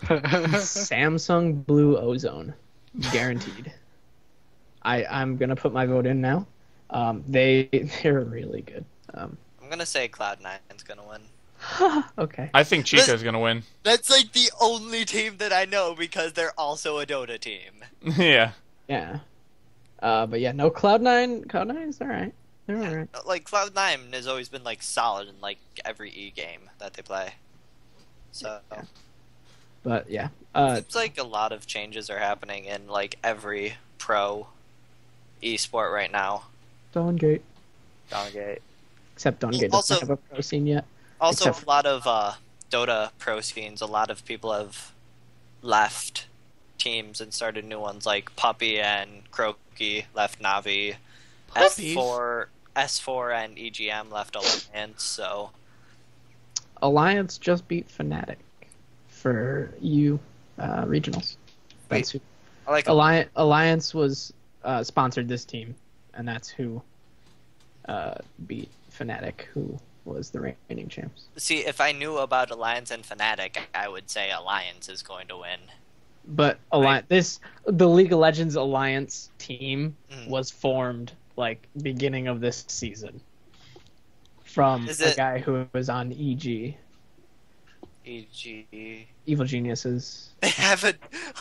Samsung Blue Ozone, guaranteed. I'm gonna put my vote in now. They're really good. I'm gonna say Cloud9's gonna win. Okay. I think Chico's gonna win. That's the only team that I know because they're also a Dota team. Yeah. Yeah. But yeah, no, Cloud9 is alright. They're alright. Cloud9 has always been solid in every E game that they play. So. Yeah. But yeah. It's a lot of changes are happening in every pro esport right now. Dawngate. Except Dawngate Also- doesn't have a pro scene yet. Also, Except a lot of Dota pro scenes, a lot of people have left teams and started new ones, like Puppy and Croaky left Navi. Puppies? S4 and EGM left Alliance, so... Alliance just beat Fnatic for EU regionals. That's who. I like Alliance was sponsored this team, and that's who beat Fnatic, who was the reigning champs. See, if I knew about Alliance and Fnatic, I would say Alliance is going to win. But the League of Legends Alliance team was formed beginning of this season from a guy who was on EG. EG. Evil Geniuses. They have a...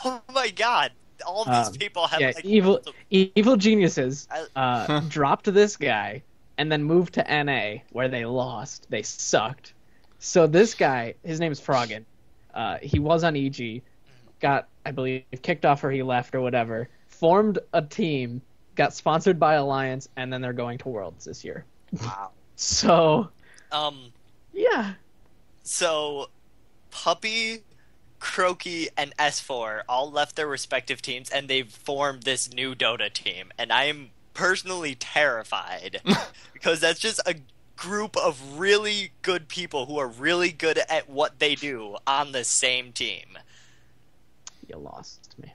Oh my god! All these people have Evil Geniuses dropped this guy and then moved to NA where they lost. They sucked. So this guy, his name is Froggen. He was on EG, got, I believe, kicked off or he left or whatever, formed a team, got sponsored by Alliance, and then they're going to Worlds this year. Wow. So, Um. yeah. So, Puppy, Croaky, and S4 all left their respective teams, and they've formed this new Dota team. And I am personally terrified because that's just a group of really good people who are really good at what they do on the same team. You lost me.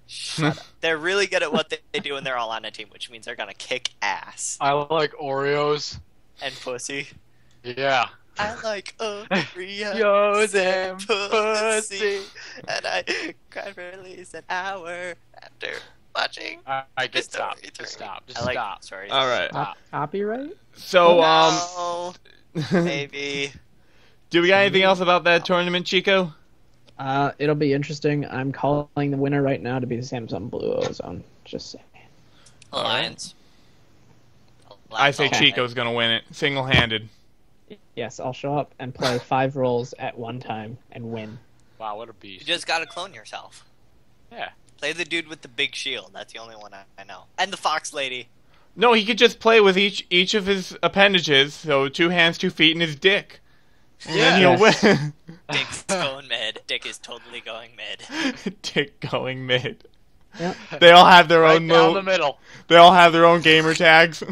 Shut up. They're really good at what they do, and they're all on a team, which means they're gonna kick ass. I like Oreos. And pussy. Yeah. I like Oreos and pussy. And I cried for at least an hour after watching. Alright, just stop. Story Just 3. stop. Just I like stop. Story All right. Stop. Copyright? So, No, maybe. do we got anything else about that tournament, Chico? It'll be interesting. I'm calling the winner right now to be the Samsung Blue Ozone. Just saying. Alliance. I say Okay. Chico's gonna win it, single-handed. Yes, I'll show up and play 5 roles at one time and win. Wow, what a You beast. just gotta clone yourself. Yeah. Play the dude with the big shield. That's the only one I know. And the fox lady. No, he could just play with each of his appendages, so 2 hands, 2 feet, and his dick. And then he'll win. Dick's going mid. Dick is totally going mid. Dick going mid. Yep. They all have their Right own down little. the middle. They all have their own gamer tags.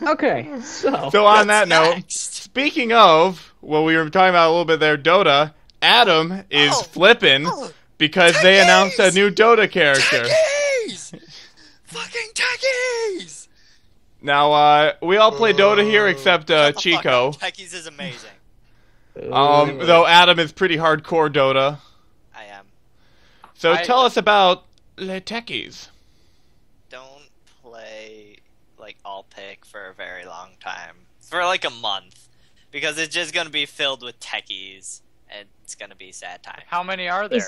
Okay, so. So on that What's note, next? speaking of, well, we were talking about a little bit there, Dota. Adam is Oh. flipping Oh. because they announced a new Dota character. Techies! Fucking Techies! Now, we all play Dota here except Shut the fuck Chico. up. Techies is amazing. Though Adam is pretty hardcore Dota. I am. So I- tell us about Le Techies. Don't play like all pick for a very long time. For like a month. Because it's just gonna be filled with Techies. And it's gonna be sad time. How many are there?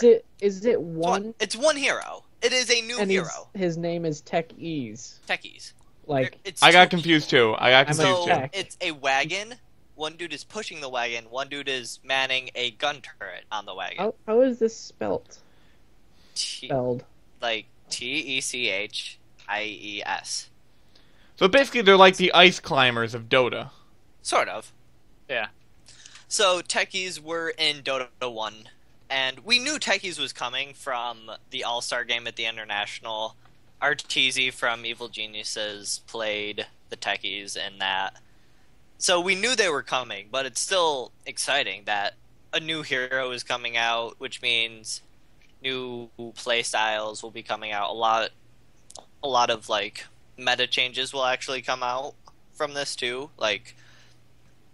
Is it one? It's one hero. It is a new And hero. his name is Techies. Techies. Like, It's I got two confused people. too. I got I'm confused So too. Tech. it's a wagon. One dude is pushing the wagon. One dude is manning a gun turret on the wagon. how is this spelt? T- Spelled. like Techies. So basically, they're like the ice climbers of Dota. Sort of. Yeah. So Techies were in Dota 1, and we knew Techies was coming from the All-Star game at the International. Arteezy from Evil Geniuses played the Techies in that. So we knew they were coming, but it's still exciting that a new hero is coming out, which means new play styles will be coming out. A lot of like meta changes will actually come out from this too. Like,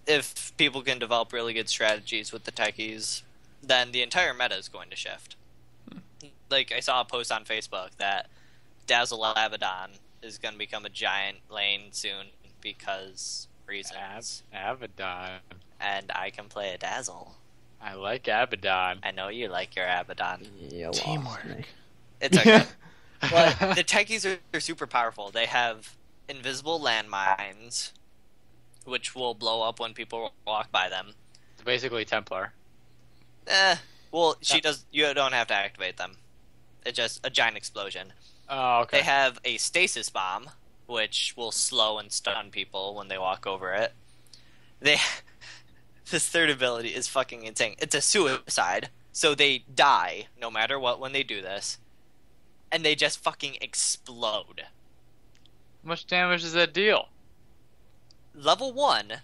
if people can develop really good strategies with the Techies, then the entire meta is going to shift. Like, I saw a post on Facebook that Dazzle Abaddon is going to become a giant lane soon because reasons. Abaddon. And I can play a Dazzle. I like Abaddon. I know you like your Abaddon. You lost Teamwork. me. It's okay. But the Techies are super powerful. They have invisible landmines, which will blow up when people walk by them. It's basically Templar. Well, she does. You don't have to activate them. It's just a giant explosion. Oh, okay. They have a stasis bomb, which will slow and stun people when they walk over it. This third ability is fucking insane. It's a suicide, so they die no matter what when they do this, and they just fucking explode. How much damage does that deal? Level 1,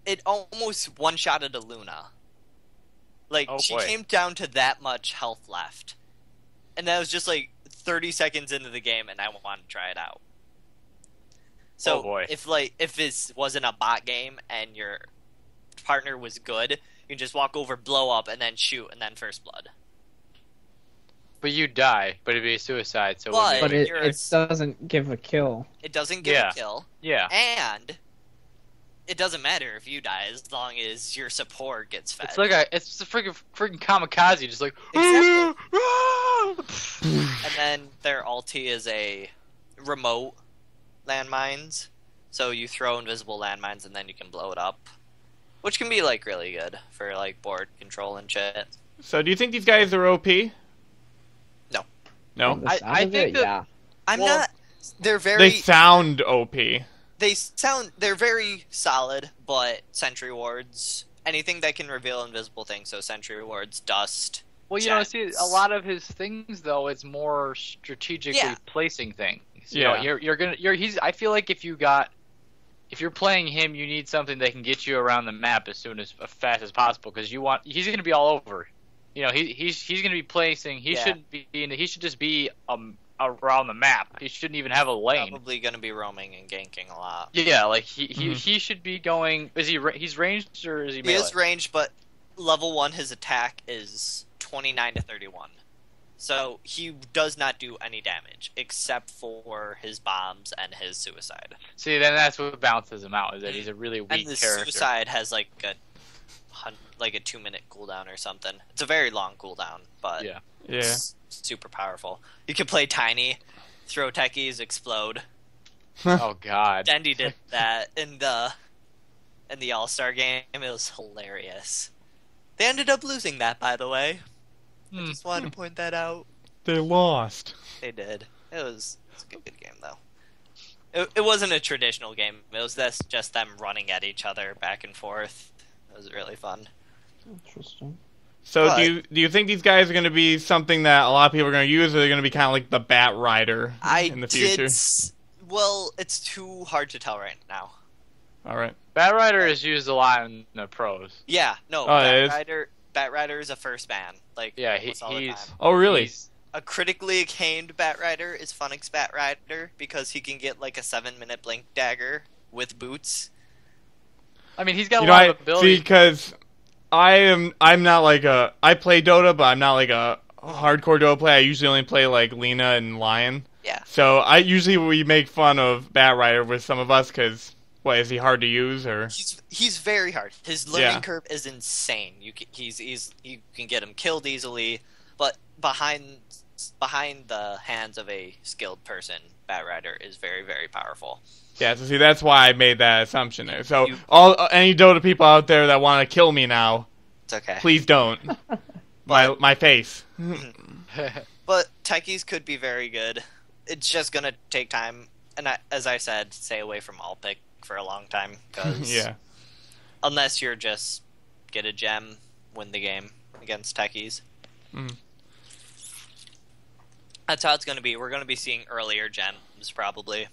it almost one-shotted a Luna. Like, Oh, she boy. came down to that much health left. And that was just like 30 seconds into the game, and I wanted to try it out. So, Oh, boy. if this wasn't a bot game and your partner was good, you can just walk over, blow up, and then shoot, and then first blood. But you die, but it'd be a suicide, so But- But it You're- doesn't give a kill. It doesn't give Yeah. a kill, yeah. and it doesn't matter if you die as long as your support gets fed. It's like it's a freaking kamikaze, just like Exactly. And then their ulti is a remote landmines. So you throw invisible landmines and then you can blow it up. Which can be like really good for like board control and shit. So do you think these guys are OP? No. From No? the sound I of think it, that- yeah. I'm Well, not. They're very. They sound OP. they're very solid, but sentry wards, anything that can reveal invisible things, so sentry wards, dust. Well, see, a lot of his things though, it's more strategically placing things. I feel like if you're playing him, you need something that can get you around the map as fast as possible, because he's going to be all over. He's going to be placing. He should just be around the map. He shouldn't even have a lane. Probably going to be roaming and ganking a lot. Yeah, like he should be going. He's ranged or is he melee? He is ranged, but level 1 his attack is 29 to 31. So he does not do any damage except for his bombs and his suicide. See, then that's what balances him out, is that he's a really weak character. And the suicide has like a 2-minute cooldown or something. It's a very long cooldown, but it's super powerful. You can play Tiny, throw techies, explode. Oh god. Dendy did that in the All-Star game. It was hilarious. They ended up losing that, by the way. I just wanted to point that out. They lost. They did. It was a good game, though. It wasn't a traditional game. It was just them running at each other back and forth. It was really fun. Interesting. So do you think these guys are going to be something that a lot of people are going to use, or are they going to be kind of like the Bat Rider in the future? Well, it's too hard to tell right now. All right. Bat Rider is used a lot in the pros. Yeah, no. Bat Rider is a first ban. He's oh really? A critically acclaimed Bat Rider is Funix Bat Rider because he can get like a 7-minute blink dagger with boots. I mean, he's got a lot of ability. See, because I'm not like I play Dota, but I'm not like a hardcore Dota player. I usually only play like Lena and Lion. Yeah. So we make fun of Bat Rider with some of us because. What, is he hard to use, or? He's very hard. His learning curve is insane. You can get him killed easily, but behind the hands of a skilled person, Bat Rider is very, very powerful. Yeah, so see, that's why I made that assumption there. So any Dota people out there that want to kill me now, it's okay. Please don't. my face. But Techies could be very good. It's just gonna take time, and as I said, stay away from all pick for a long time, because unless you're just get a gem, win the game against Techies. That's how it's going to be. We're going to be seeing earlier gems probably.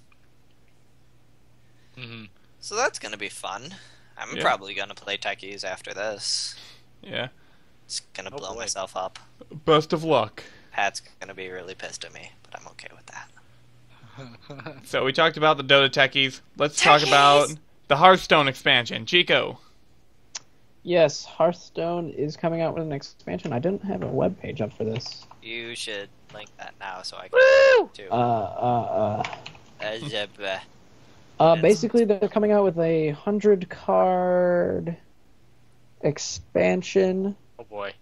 So that's going to be fun. I'm probably going to play Techies after this. Yeah. It's going to blow myself up. Best of luck. Pat's going to be really pissed at me, but I'm okay with that. So we talked about the Dota Techies. Let's talk about the Hearthstone expansion. Chico. Yes, Hearthstone is coming out with an expansion. I didn't have a web page up for this. You should link that now so I can too. Basically, they're coming out with a 100-card expansion. Oh boy.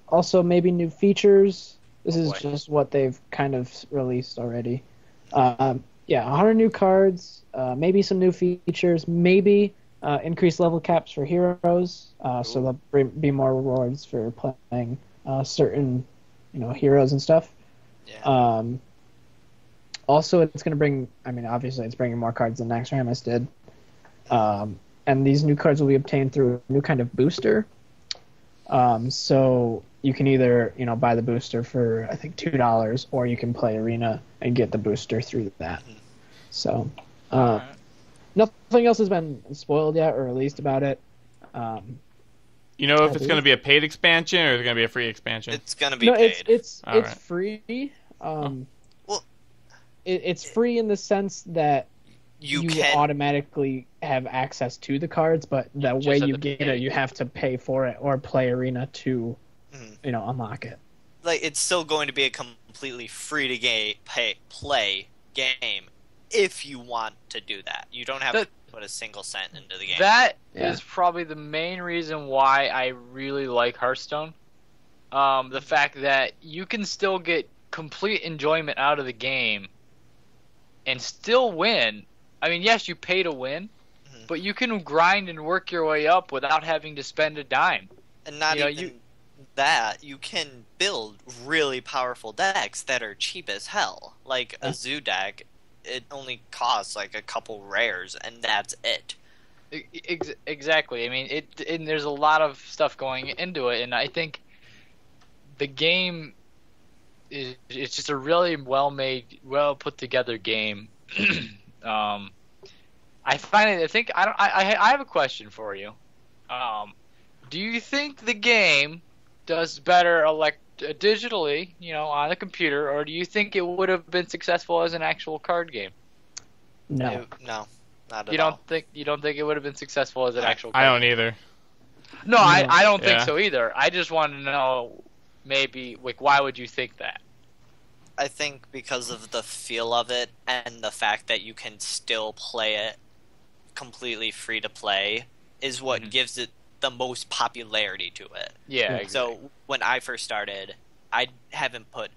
Also, maybe new features. This is just what they've kind of released already. 100 new cards, maybe some new features, maybe increased level caps for heroes, so there'll be more rewards for playing certain, heroes and stuff. Yeah. Also, it's going to bring, obviously it's bringing more cards than Naxxramas did. And these new cards will be obtained through a new kind of booster. So you can either, buy the booster for, I think, $2, or you can play Arena and get the booster through that. So, nothing else has been spoiled yet or released about it. If it's going to be a paid expansion or is it going to be a free expansion? It's going to be paid. It's free. It's free in the sense that you automatically have access to the cards, but the way you get it, you have to pay for it or play Arena to, unlock it. It's still going to be a completely free to play game if you want to do that. You don't have to put a single cent into the game. That is probably the main reason why I really like Hearthstone. The fact that you can still get complete enjoyment out of the game and still win. Yes, you pay to win, but you can grind and work your way up without having to spend a dime. And not even that, you can build really powerful decks that are cheap as hell. Like a zoo deck, it only costs like a couple rares, and that's it. Exactly. I mean, and there's a lot of stuff going into it, and I think the game it's just a really well-made, well-put-together game. I find it. I have a question for you. Do you think the game does better digitally, on the computer, or do you think it would have been successful as an actual card game? No. No, not at You all. don't think it would have been successful as an actual card I don't game? either. No, I don't think Yeah. so either. I just want to know, maybe, why would you think that? I think because of the feel of it and the fact that you can still play it completely free to play is what gives it the most popularity to it. Yeah, exactly. So when I first started, I haven't put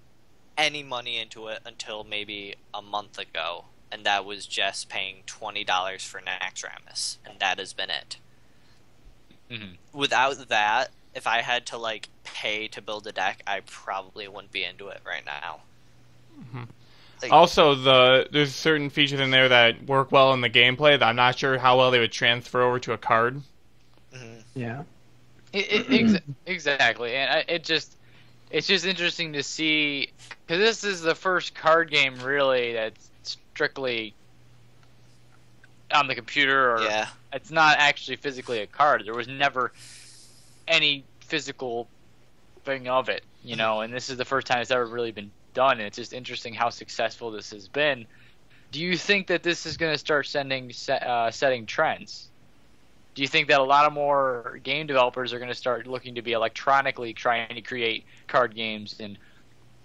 any money into it until maybe a month ago, and that was just paying $20 for Naxxramas, and that has been it. Without that, if I had to pay to build a deck, I probably wouldn't be into it right now. Also, there's certain features in there that work well in the gameplay that I'm not sure how well they would transfer over to a card. Yeah. Exactly, and it's just interesting to see, because this is the first card game really that's strictly on the computer, or it's not actually physically a card. There was never any physical thing of it, and this is the first time it's ever really been done, and it's just interesting how successful this has been. Do you think that this is going to start setting trends? Do you think that a lot of more game developers are going to start looking to be electronically trying to create card games and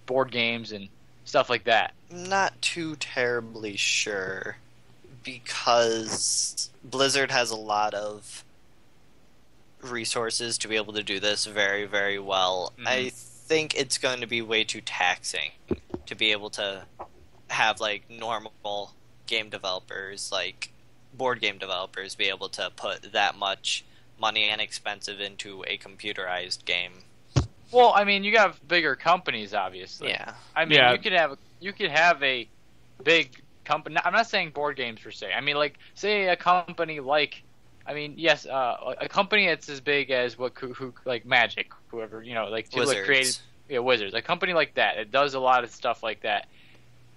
board games and stuff like that? Not too terribly sure, because Blizzard has a lot of resources to be able to do this very, very well. I think it's going to be way too taxing to be able to have normal game developers, board game developers, be able to put that much money and expensive into a computerized game. Well, I mean, you have bigger companies, obviously. Yeah. I mean, you could have a big company. I'm not saying board games per se. I mean, say a company yes, a company that's as big as who Magic, whoever, people Wizards. that created Wizards. A company like that, it does a lot of stuff like that,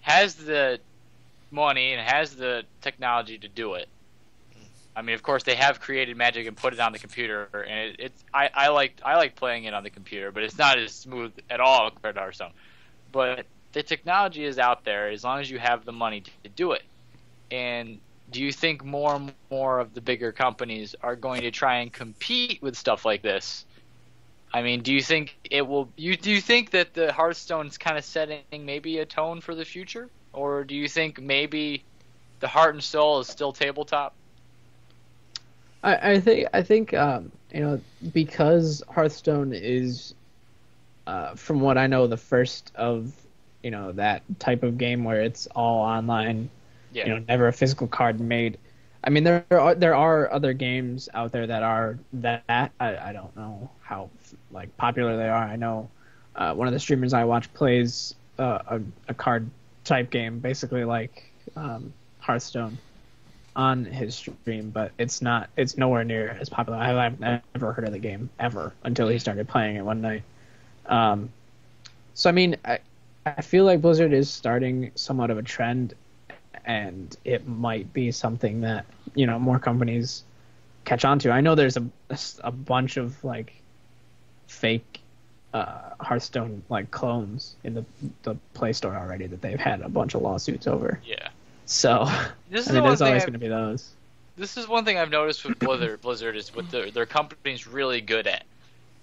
has the money and has the technology to do it. I mean, of course, they have created Magic and put it on the computer, and I like playing it on the computer, but it's not as smooth at all compared to Hearthstone. But the technology is out there as long as you have the money to do it. And do you think more and more of the bigger companies are going to try and compete with stuff like this? I mean, do you think it will? Do you think that the Hearthstone's kind of setting maybe a tone for the future, or do you think maybe the heart and soul is still tabletop? I think because Hearthstone is, from what I know, the first of that type of game where it's all online. Yeah. Never a physical card made. I mean, there are other games out there that are that. I don't know how popular they are. I know one of the streamers I watch plays a card type game, basically like Hearthstone, on his stream, but it's nowhere near as popular. I've never heard of the game ever until he started playing it one night. So I mean, I feel like Blizzard is starting somewhat of a trend, and it might be something that more companies catch on to. I know there's a bunch of fake Hearthstone clones in the Play Store already that they've had a bunch of lawsuits over. Yeah. So This is I mean, there's one thing always going to be those. This is one thing I've noticed with Blizzard. Blizzard is what their company's really good at,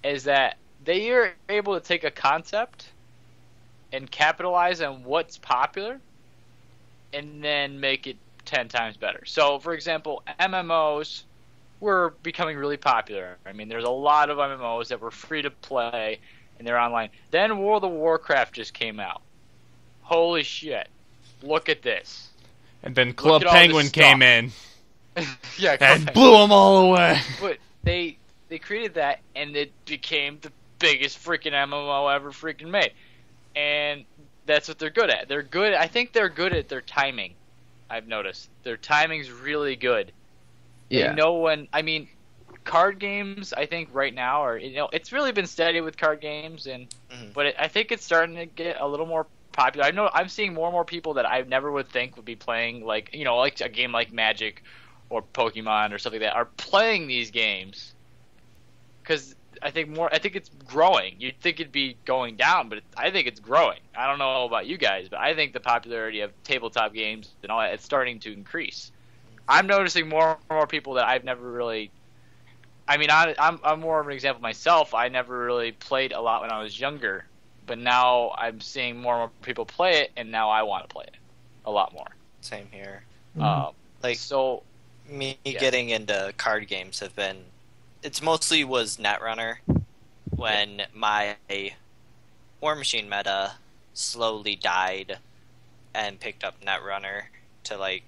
is that they are able to take a concept and capitalize on what's popular, and then make it 10 times better. So, for example, MMOs were becoming really popular. I mean, there's a lot of MMOs that were free to play, and they're online. Then World of Warcraft just came out. Holy shit. Look at this. And then Club Penguin came in. Yeah, and blew them all away. But they created that, and it became biggest freaking MMO ever freaking made. And that's what they're good at. I think they're good at their timing. I've noticed. Their timing's really good. Yeah. They know when, card games, I think right now are, it's really been steady with card games, but I think it's starting to get a little more popular. I know I'm seeing more and more people that I never would think would be playing like a game like Magic or Pokemon or something like that are playing these games because I think it's growing. You'd think it'd be going down, but I think it's growing. I don't know about you guys, but I think the popularity of tabletop games and all that, it's starting to increase. I'm noticing more and more people that I've never really. I'm more of an example myself. I never really played a lot when I was younger, but now I'm seeing more and more people play it, and now I want to play it a lot more. Same here. Getting into card games it's mostly was Netrunner when my War Machine meta slowly died and picked up Netrunner to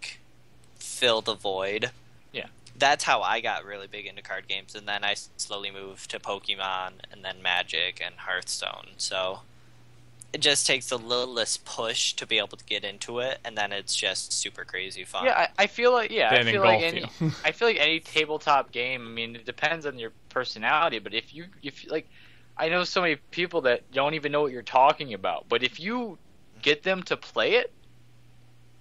fill the void. Yeah. That's how I got really big into card games, and then I slowly moved to Pokemon and then Magic and Hearthstone. So it just takes a little less push to be able to get into it, and then it's just super crazy fun. Yeah, I feel like I feel like any tabletop game. It depends on your personality, but if you I know so many people that don't even know what you're talking about, but if you get them to play it,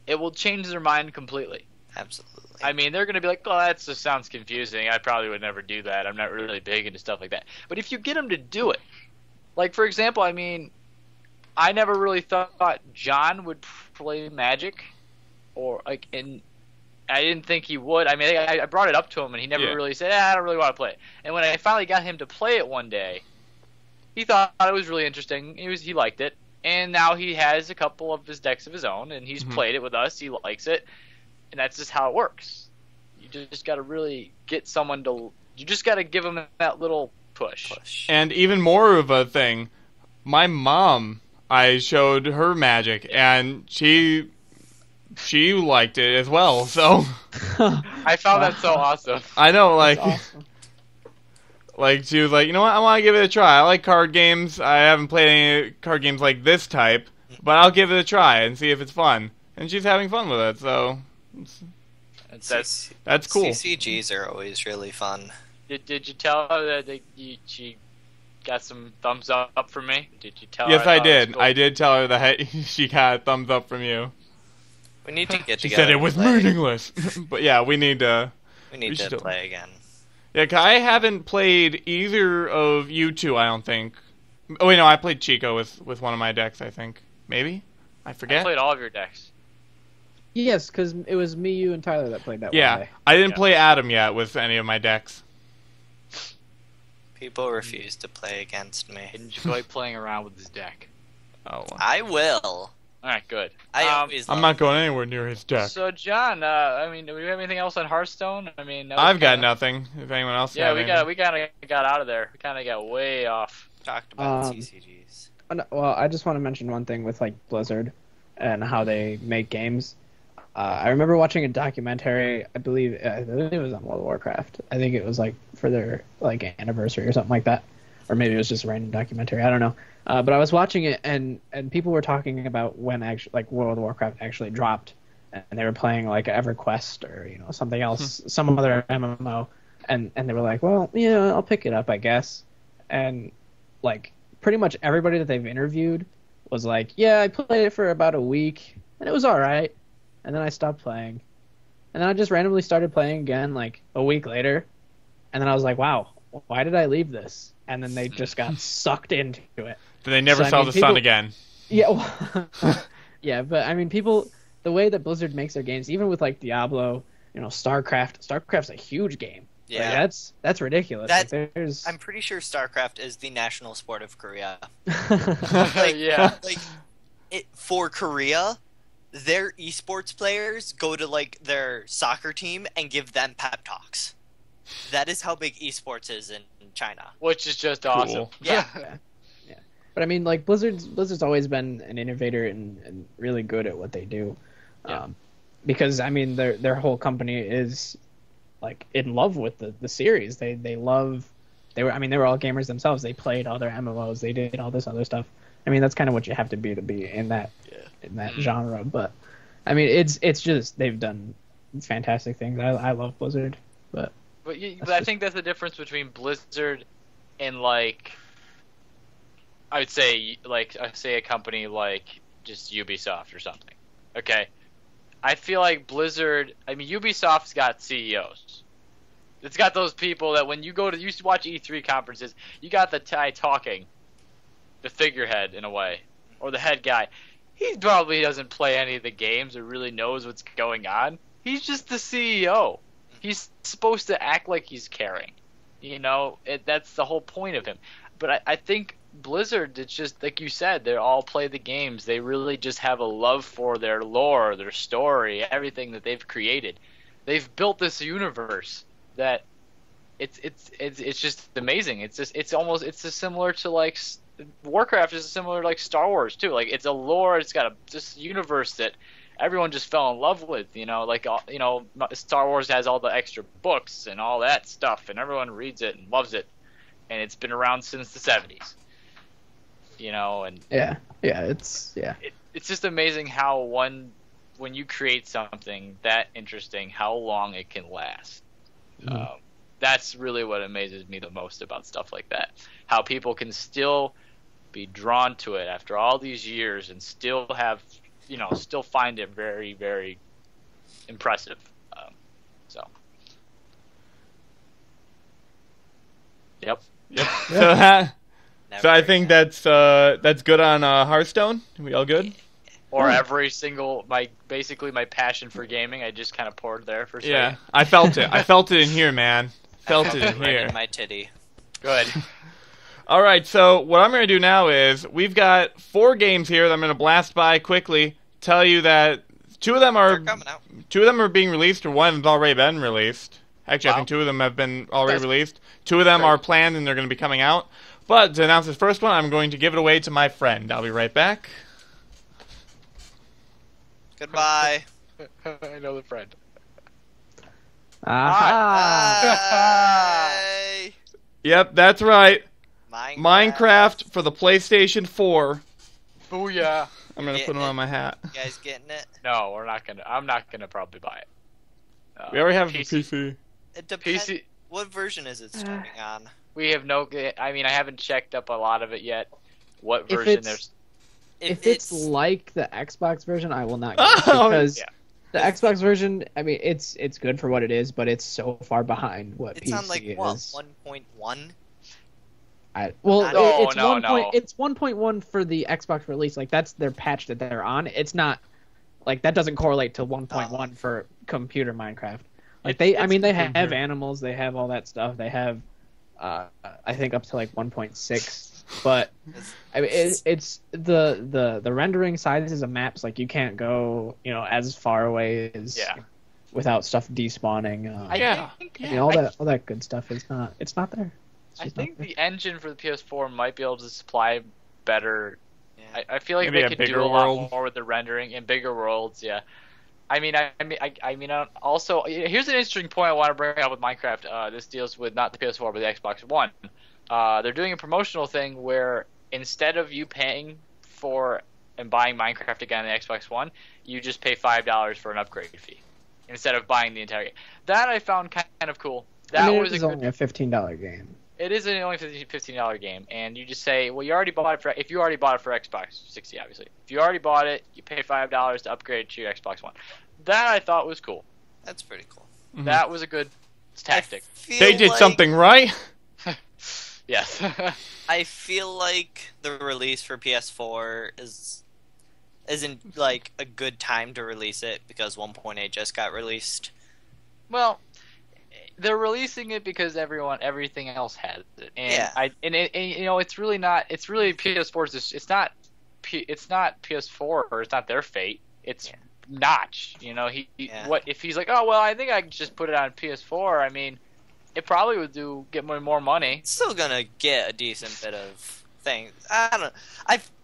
it will change their mind completely. Absolutely. They're going to be like, oh, that just sounds confusing. I probably would never do that. I'm not really big into stuff like that. But if you get them to do it, for example, I never really thought John would play Magic, and I didn't think he would. I brought it up to him, and he never really said, I don't really want to play it. And when I finally got him to play it one day, he thought it was really interesting. He liked it, and now he has a couple of his decks of his own, and he's played it with us. He likes it, and that's just how it works. You just got to really get someone to. You just got to give them that little push. And even more of a thing, my mom. I showed her Magic, and she liked it as well. So I found that so awesome. I know, awesome. She was like, you know what? I want to give it a try. I like card games. I haven't played any card games like this type, but I'll give it a try and see if it's fun. And she's having fun with it, so that's cool. CCGs are always really fun. Did you tell her that she got some thumbs up from me? Did you tell her? Yes, I did. Cool? I did tell her that she got a thumbs up from you. We need to get together. She said it was meaningless. But yeah, we need to play again. Yeah, 'cause I haven't played either of you two, I don't think. Oh, wait, no, I played Chico with one of my decks, I think. Maybe? I forget. I played all of your decks. Yes, because it was me, you, and Tyler that played that one day. Yeah, I didn't play Adam yet with any of my decks. People refuse to play against me. Enjoy playing around with his deck. Oh, I will. Alright, good. I'm not going anywhere near his deck. So, John, do we have anything else on Hearthstone? I've got nothing. If anyone else has anything. we kind of got out of there. We kind of got way off. Talked about CCGs. Well, I just want to mention one thing with Blizzard and how they make games. I remember watching a documentary. I believe it was on World of Warcraft. I think it was for their anniversary or something like that, or maybe it was just a random documentary. I don't know. But I was watching it, and people were talking about when actually World of Warcraft actually dropped, and they were playing EverQuest or something else, some other MMO, and they were like, well, yeah, I'll pick it up, I guess. And pretty much everybody that they've interviewed was like, yeah, I played it for about a week, and it was all right. And then I stopped playing. And then I just randomly started playing again a week later. And then I was like, wow, why did I leave this? And then they just got sucked into it. Then they never saw the sun again. Yeah, yeah, but people, the way that Blizzard makes their games, even with Diablo, StarCraft's a huge game. Yeah. That's ridiculous. I'm pretty sure StarCraft is the national sport of Korea. Yeah. For Korea, their esports players go to their soccer team and give them pep talks. That is how big esports is in China, which is just awesome. Yeah. Yeah. But Blizzard's always been an innovator and really good at what they do. Yeah. Because their whole company is in love with the series. They love they were all gamers themselves. They played all their MMOs. They did all this other stuff. I mean, that's kind of what you have to be in that genre. But I mean, it's just they've done fantastic things. I love Blizzard, but I think that's the difference between Blizzard and like I would say a company like just Ubisoft or something. Okay, I feel like Blizzard. I mean, Ubisoft's got CEOs. It's got those people that when you used to watch E3 conferences, you got the guy talking, the figurehead in a way, or the head guy. He probably doesn't play any of the games or really knows what's going on. He's just the CEO. He's supposed to act like he's caring. You know, that's the whole point of him. But I think Blizzard, it's just like you said, they all play the games. They really just have a love for their lore, their story, everything that they've created. They've built this universe that it's just amazing. It's just similar to like Warcraft is similar to like Star Wars too. Like it's a lore. It's got this universe that everyone just fell in love with. You know, like Star Wars has all the extra books and all that stuff, and everyone reads it and loves it, and it's been around since the 70s. You know, and it's just amazing how when you create something that interesting, how long it can last. That's really what amazes me the most about stuff like that. How people can still be drawn to it after all these years and still have, still find it very, very impressive. Yep. So I think that's good on Hearthstone. Are we all good? Or every single basically my passion for gaming, I just kind of poured there for a second. Yeah, I felt it. I felt it in here, man. Felt it in right here. In my titty. Good. All right, so what I'm going to do now is we've got 4 games here that I'm going to blast by quickly. Tell you that 2 of them are being released, or one of them's already been released. Actually, I think 2 of them have been already released. 2 of them are planned and they're going to be coming out. But to announce this first one, I'm going to give it away to my friend. I'll be right back. Goodbye. I know the friend. Hi. Yep, that's right. Minecraft for the PlayStation 4. Booyah. I'm going to put it on my hat. You guys getting it? No, we're not going to. I'm not going to probably buy it. We already have a PC. It depends. What version is it starting on? We have no. I mean, I haven't checked up a lot of it yet. What version there's? If it's like the Xbox version, I will not get it because the Xbox version, I mean, it's good for what it is, but it's so far behind what PC is. It's on like what 1.1. It's 1.1 for the Xbox release. Like that's their patch that they're on. It's not like that doesn't correlate to 1.1 for computer Minecraft. Like they have animals, they have all that stuff. They have I think up to like 1.6. But I mean, it's the rendering sizes of maps. Like you can't go, as far away as without stuff despawning. All that good stuff is not. It's not there. I think the engine for the PS4 might be able to supply better. Yeah. I feel like maybe they could do a lot more with the rendering in bigger worlds. Yeah. I mean, also here's an interesting point I want to bring up with Minecraft. This deals with not the PS4 but the Xbox One. They're doing a promotional thing where instead of you paying for and buying Minecraft again on the Xbox One, you just pay $5 for an upgrade fee instead of buying the entire game. That I found kind of cool. That was only a $15 game. It is only a $15 game, and you just say, well, you already bought it if you already bought it for Xbox 60, obviously. If you already bought it, you pay $5 to upgrade to your Xbox One. That I thought was cool. That's pretty cool. Mm-hmm. That was a good tactic. They did something right. Yes. I feel like the release for PS4 isn't like a good time to release it because 1.8 just got released. Well, they're releasing it because everything else has it, and it's really not. It's really PS4's. It's not PS4 or it's not their fate. It's Notch. What if he's like, oh well, I think I can just put it on PS4. I mean, it probably would get more money. It's still gonna get a decent bit of things. I don't know.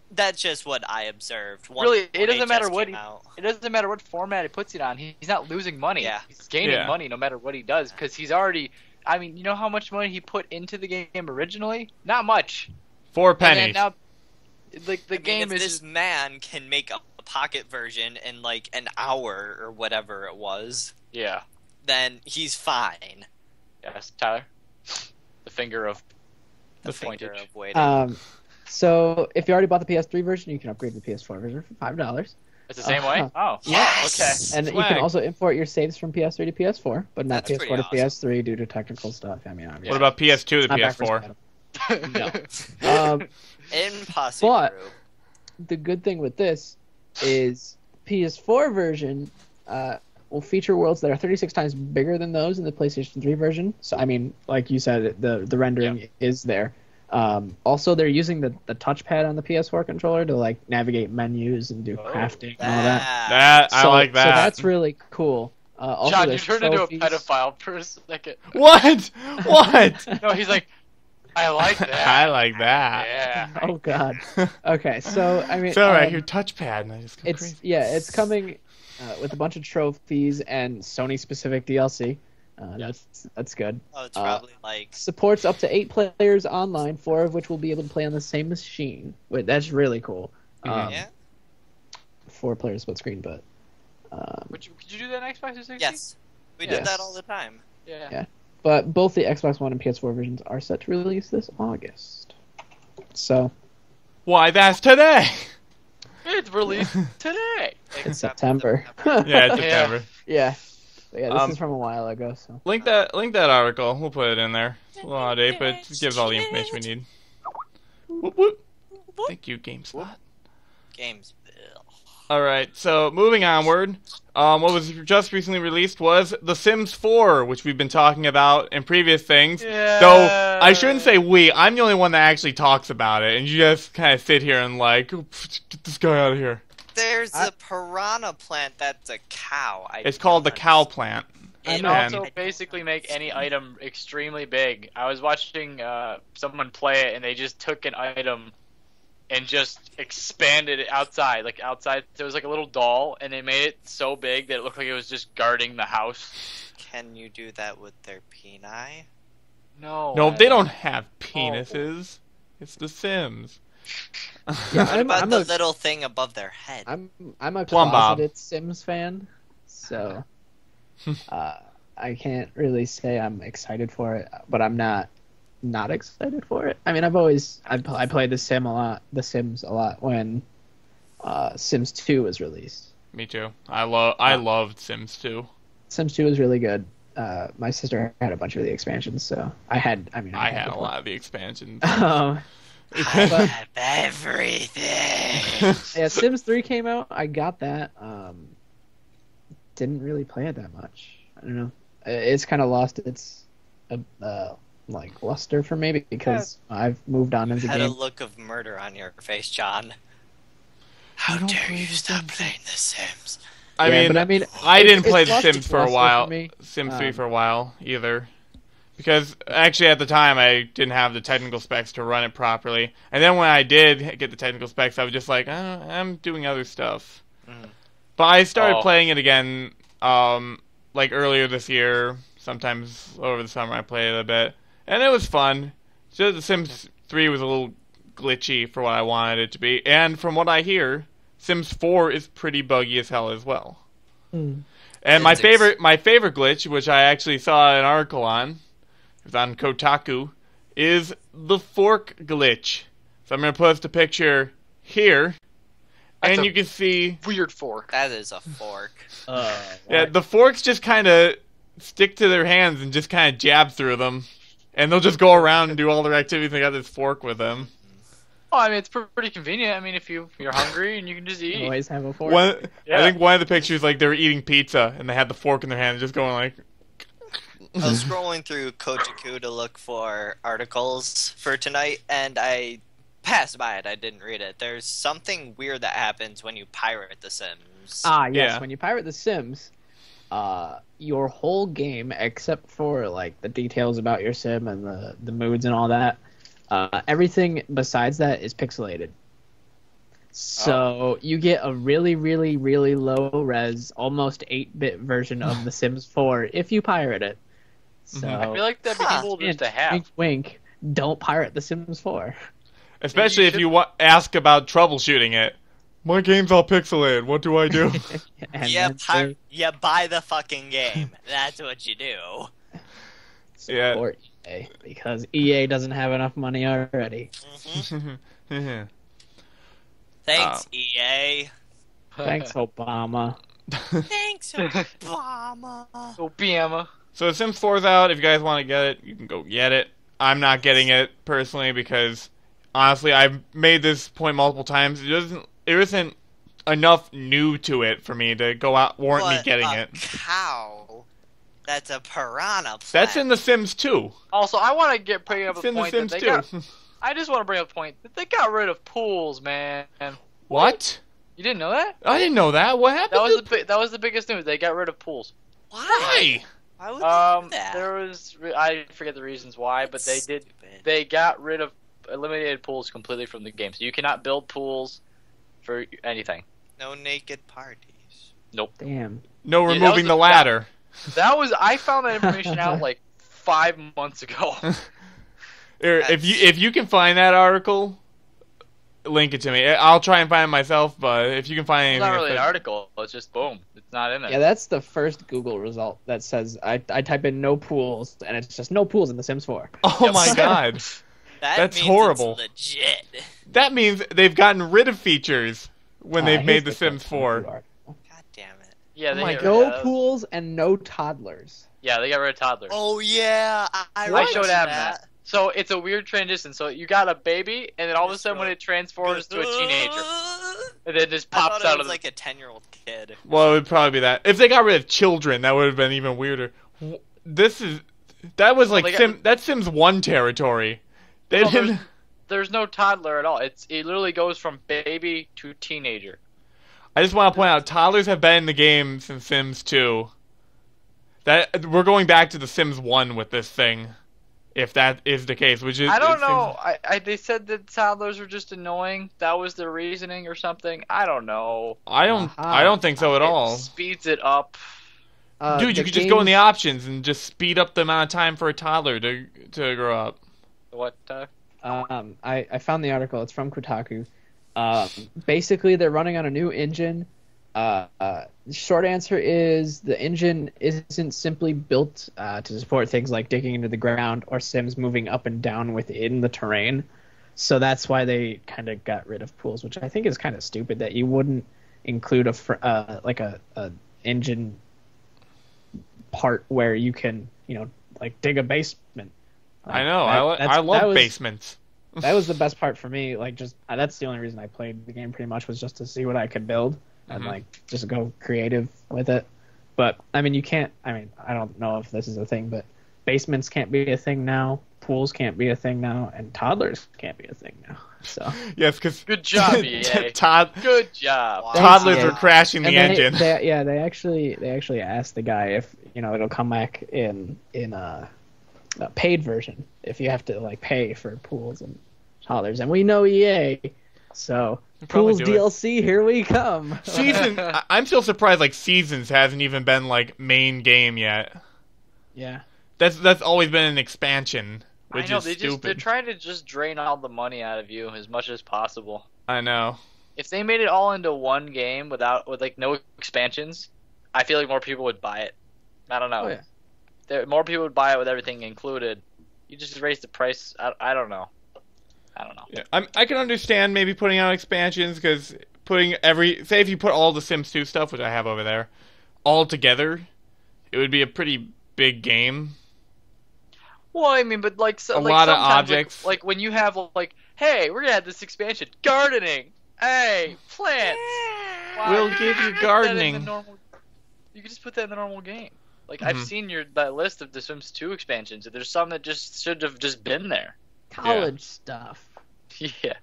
That's just what I observed. Really, it doesn't matter what it doesn't matter what format he puts it on. He's not losing money. Yeah. He's gaining money no matter what he does because he's already. I mean, you know how much money he put into the game originally? Not much. 4 And pennies. then now, like the I mean, game if is. this man can make a pocket version in like an hour or whatever it was, Yeah. then he's fine. Yes, Tyler. The finger of The pointage. finger of waiting. So if you already bought the PS3 version, you can upgrade to the PS4 version for $5. It's the same way? Oh. Yes! Okay. And you can also import your saves from PS3 to PS4, but not That's PS4 to pretty awesome. PS3 due to technical stuff. I mean, obviously. What about PS2 to It's not PS4? backwards compatible. No. Impossible. but- The good thing with this is PS4 version will feature worlds that are 36 times bigger than those in the PlayStation 3 version. So, I mean, like you said, the rendering is there. Also, they're using the touchpad on the PS4 controller to like navigate menus and do crafting and all that. I like that. So that's really cool. Also, John, you there's turned into a trophies. pedophile for a second. What? What? No, he's like, I like that. I like that. Yeah. Oh God. Okay, so I mean, So right here, touchpad, and I just go it's crazy. it's coming with a bunch of trophies and Sony specific DLC. That's good. Oh, it's probably like Supports up to 8 players online, 4 of which will be able to play on the same machine. Wait, that's really cool. yeah. 4 players split screen, but Could you do that in Xbox 360? Yes, we did that all the time. Yeah. Yeah. but both the Xbox One and PS4 versions are set to release this August. So Why, that's today. It's released today. it's September. Yeah, it's September. Yeah. But yeah, this Um, is from a while ago. So Link that article. We'll put it in there. It's a little out of date, but it gives all the information we need. Whoop, whoop. Thank you, GameSpot. Games. All right, so moving onward, what was just recently released was The Sims 4, which we've been talking about in previous things. Yeah. Though I shouldn't say we. I'm the only one that actually talks about it, and you just kind of sit here and like, get this guy out of here. There's a piranha plant that's a cow. It's called the cow plant. You can And- also basically make any item extremely big. I was watching someone play it, and they just took an item and just expanded it outside. Like outside, there was like a little doll, and they made it so big that it looked like it was just guarding the house. Can you do that with their peni? No. No, they don't have penises. It's The Sims. yeah, What about the little thing above their head? I'm a Plum Bob. closeted Sims fan, so I can't really say I'm excited for it, but I'm not excited for it. I mean, I played The Sims a lot when Sims 2 was released. Me too. I loved Sims 2. Sims 2 was really good. My sister had a bunch of the expansions, so I had a lot of the expansions. But, Everything. yeah, Sims 3 came out. I got that. Didn't really play it that much. I don't know. It's kind of lost its like luster for me because I've moved on into the Had a game. look of murder on your face, John. How dare you stop playing The Sims? I Yeah, mean, but I mean, I didn't it's play The lost Sims its for a luster while. for me. Sims 3 for a while either. Because actually at the time I didn't have the technical specs to run it properly. And then when I did get the technical specs, I was just like, I'm doing other stuff. But I started playing it again like earlier this year. Sometimes over the summer I played it a bit. And it was fun. Just The Sims 3 was a little glitchy for what I wanted it to be. And from what I hear, Sims 4 is pretty buggy as hell as well. And my favorite glitch, which I actually saw an article on, it was on Kotaku, is the fork glitch. So I'm going to post a picture here, and you can see... Weird fork. That is a fork. Yeah, the forks just kind of stick to their hands and just kind of jab through them. And they'll just go around and do all their activities. They got this fork with them. Oh, I mean, it's pretty convenient. I mean, if you're hungry and you can just eat. Always have a fork. I think one of the pictures, like, they were eating pizza, and they had the fork in their hand, just going like... I was scrolling through Kotaku to look for articles for tonight, and I passed by it. I didn't read it. There's something weird that happens when you pirate The Sims. Ah, yes. Yeah. When you pirate The Sims, your whole game, except for like the details about your sim and the moods and all that, everything besides that is pixelated. So you get a really, really, really low res, almost 8-bit version of The Sims 4 if you pirate it. So I feel like that'd be cool just to have. Wink, wink. Don't pirate The Sims 4. Especially if you ask about troubleshooting it. My game's all pixelated. What do I do? You buy the fucking game. That's what you do. Support EA, because EA doesn't have enough money already. Thanks, EA. Thanks, Obama. Thanks, Obama. Obama. So Sims 4's out. If you guys want to get it, you can go get it. I'm not getting it personally because honestly, I've made this point multiple times. There isn't enough new to it for me to go out warrant me getting it. Cow. That's a piranha plant. That's in The Sims 2. Also, I want to bring up a point that The Sims 2. I just want to bring up a point that they got rid of pools, man. What? You didn't know that? I didn't know that. What happened? That was the biggest news. They got rid of pools. Why? Why would they do that? There was I forget the reasons why, but they did. They got rid of eliminated pools completely from the game, so you cannot build pools for anything. No naked parties. Nope. Damn. No removing the ladder. I found that information out like 5 months ago. If you can find that article, link it to me. I'll try and find it myself, but if you can find anything, it's not really an article. It's just boom. It's not in there. Yeah, that's the first Google result that says I type in no pools and it's just no pools in The Sims 4. Oh my god. That's horrible. It's legit. That means they've gotten rid of features when they've made The Sims 4. God damn it. Yeah, they got no rid of pools and no toddlers. Yeah, they got rid of toddlers. Oh yeah, I showed Adam that. So it's a weird transition. So you got a baby, and then all of a sudden when it transforms to a teenager, and then just pops out of like a 10-year-old kid. Well, it would probably be that. If they got rid of children, that would have been even weirder. That's Sims 1 territory. There's no toddler at all. It literally goes from baby to teenager. I just want to point out, toddlers have been in the game since Sims 2. We're going back to the Sims 1 with this thing, if that is the case. Which is I don't know. They said that toddlers were just annoying. That was their reasoning or something. I don't know. I don't think so at all. It speeds it up. Dude, you could just go in the options and just speed up the amount of time for a toddler to grow up. What? I found the article. It's from Kotaku. Basically, they're running on a new engine. Short answer is the engine isn't simply built to support things like digging into the ground or Sims moving up and down within the terrain. So that's why they kind of got rid of pools, which I think is kind of stupid that you wouldn't include a engine part where you can dig a basement. I know. I love basements. That was the best part for me. That's the only reason I played the game pretty much, was just to see what I could build and just go creative with it. But I don't know if this is a thing, but basements can't be a thing now, pools can't be a thing now, and toddlers can't be a thing now. So yes, because good job, EA. Good job. Wow. Toddlers are crashing the engine. They actually asked the guy if it'll come back in a paid version if you have to pay for pools and toddlers, and we know EA, so pools DLC, here we come. I'm still surprised Seasons hasn't even been main game yet. Yeah, that's always been an expansion, which is stupid. They're trying to just drain all the money out of you as much as possible. I know. If they made it all into one game with no expansions, I feel like more people would buy it. I don't know. Oh, yeah. More people would buy it with everything included. You just raise the price. I don't know. Yeah, I can understand maybe putting out expansions, because say if you put all the Sims 2 stuff, which I have over there, all together, it would be a pretty big game. Well, I mean, but a lot of objects. Like when you have hey, we're gonna have this expansion, gardening. Hey, plants. Yeah. We'll give you gardening. You can just put that in the normal game. I've seen that list of the Sims 2 expansions. There's some that just should have just been there. College stuff. Yeah.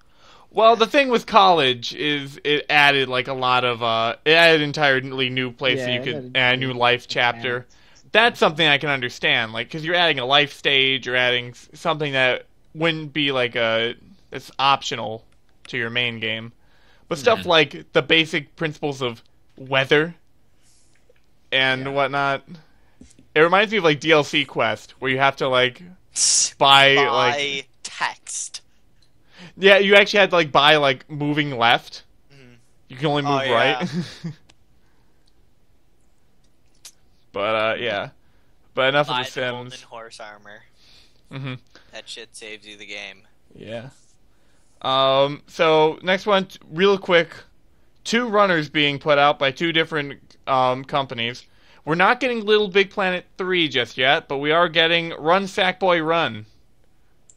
Well, the thing with college is it added a lot of it added entirely new place so you could add a new life chapter. That's something I can understand, because you're adding a life stage, you're adding something that wouldn't be it's optional to your main game. But stuff like the basic principles of weather and whatnot, It reminds me of like DLC Quest, where you have to like buy like text. Yeah, you actually had to like buy like moving left. You can only move right. But yeah. But enough of The Sims. Golden horse armor. That shit saves you the game. Yeah. So next one, real quick. 2 runners being put out by 2 different companies. We're not getting Little Big Planet 3 just yet, but we are getting Run Sackboy Run,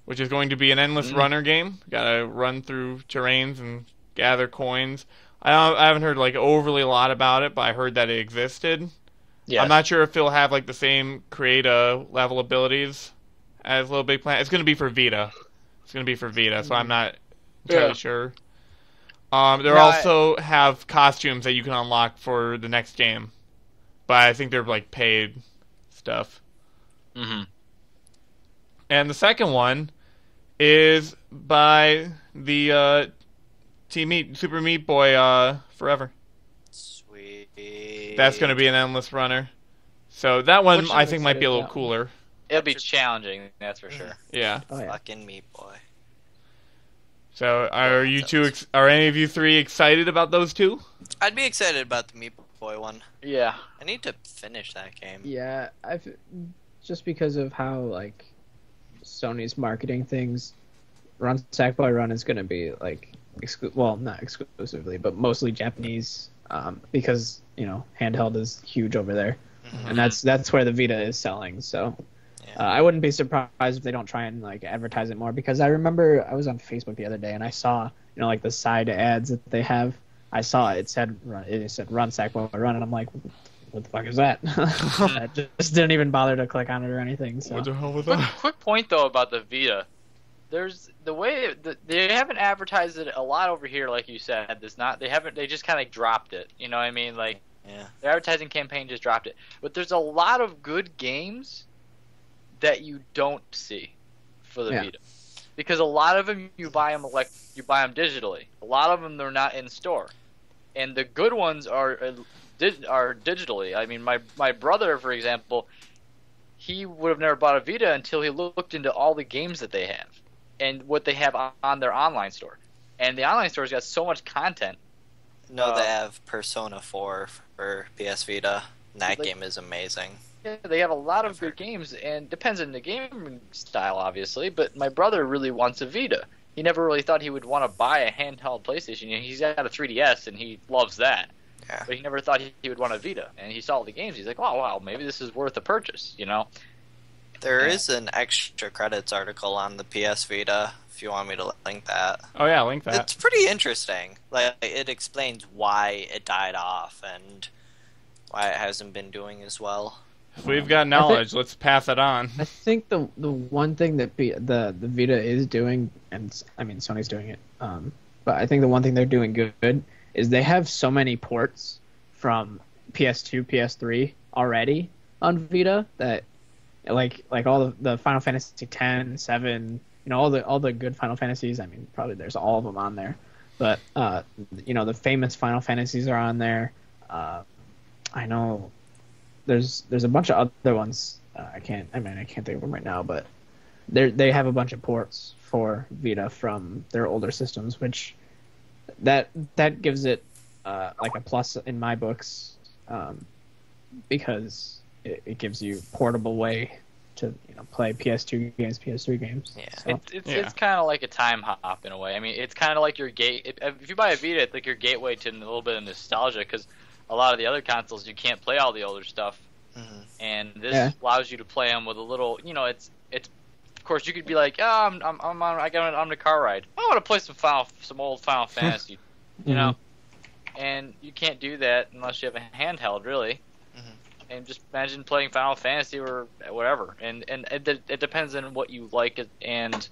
which is going to be an endless runner game. Gotta run through terrains and gather coins. I haven't heard like overly a lot about it, but I heard that it existed. Yes. I'm not sure if it'll have like the same create-a level abilities as Little Big Planet. It's going to be for Vita. So I'm not entirely sure. Also have costumes that you can unlock for the next game, but I think they're like paid stuff. And the second one is by the Super Meat Boy Forever. Sweet. That's going to be an endless runner. So that one I think might be a little cooler. It'll be challenging, that's for sure. Yeah. Fucking Meat Boy. So are any of you 3 excited about those 2? I'd be excited about the Meat Boy one. Yeah. I need to finish that game. Yeah, just because of how like Sony's marketing things, Run Sackboy Run is going to be like not exclusively, but mostly Japanese, because handheld is huge over there, and that's where the Vita is selling. So I wouldn't be surprised if they don't try and like advertise it more, because I remember I was on Facebook the other day and I saw like the side ads that they have. I saw it said Run Sackboy Run, and I'm like, what the fuck is that? I just didn't even bother to click on it or anything. So. What the hell was that? Quick point though about the Vita. There's the way they haven't advertised it a lot over here, like you said. They just kind of dropped it. You know what I mean? Like, the advertising campaign just dropped it. But there's a lot of good games that you don't see for the Vita, because a lot of them you buy them digitally. A lot of them they're not in store, and the good ones are digitally. I mean, my brother, for example, he would have never bought a Vita until he looked into all the games that they have and what they have on their online store. And the online store's got so much content. No, they have Persona 4 for PS Vita. And that game is amazing. Yeah, they have a lot of good games, and depends on the gaming style, obviously, but my brother really wants a Vita. He never really thought he would want to buy a handheld PlayStation. He's got a 3DS, and he loves that. Yeah. But he never thought he would want a Vita. And he saw all the games. He's like, oh, wow, maybe this is worth a purchase, There is an extra credits article on the PS Vita, if you want me to link that. Oh, yeah, link that. It's pretty interesting. Like, it explains why it died off and why it hasn't been doing as well. If we've got knowledge, let's pass it on. I think the one thing that the Vita is doing, and I mean Sony's doing it, but I think the one thing they're doing good is they have so many ports from PS2, PS3 already on Vita that like all the Final Fantasy X, 7, all the good Final Fantasies. I mean, probably there's all of them on there, but the famous Final Fantasies are on there. I know there's a bunch of other ones. I can't think of them right now, but they have a bunch of ports for Vita from their older systems, which that gives it like a plus in my books, because it gives you portable way to play PS2 games, PS3 games. Yeah, so. It's kind of like a time hop in a way. I mean, it's kind of like your if you buy a Vita, it's like your gateway to a little bit of nostalgia, because a lot of the other consoles you can't play all the older stuff, and this allows you to play them with a little. It's of course you could be like, oh, I'm on the car ride. I want to play some old Final Fantasy, and you can't do that unless you have a handheld, really. And just imagine playing Final Fantasy or whatever, and it depends on what you like. And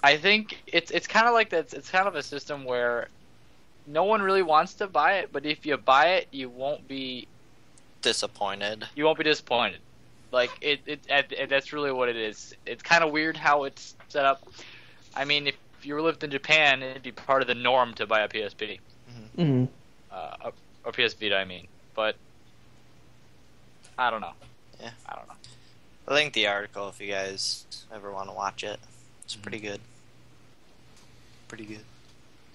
I think it's kind of like that. It's kind of a system where no one really wants to buy it, but if you buy it, you won't be disappointed. You won't be disappointed. Like that's really what it is. It's kind of weird how it's set up. I mean, if you lived in Japan, it'd be part of the norm to buy a PSP, or PS Vita. I mean, but I don't know. Yeah. I don't know. I'll link the article if you guys ever want to watch it. It's pretty good. Pretty good.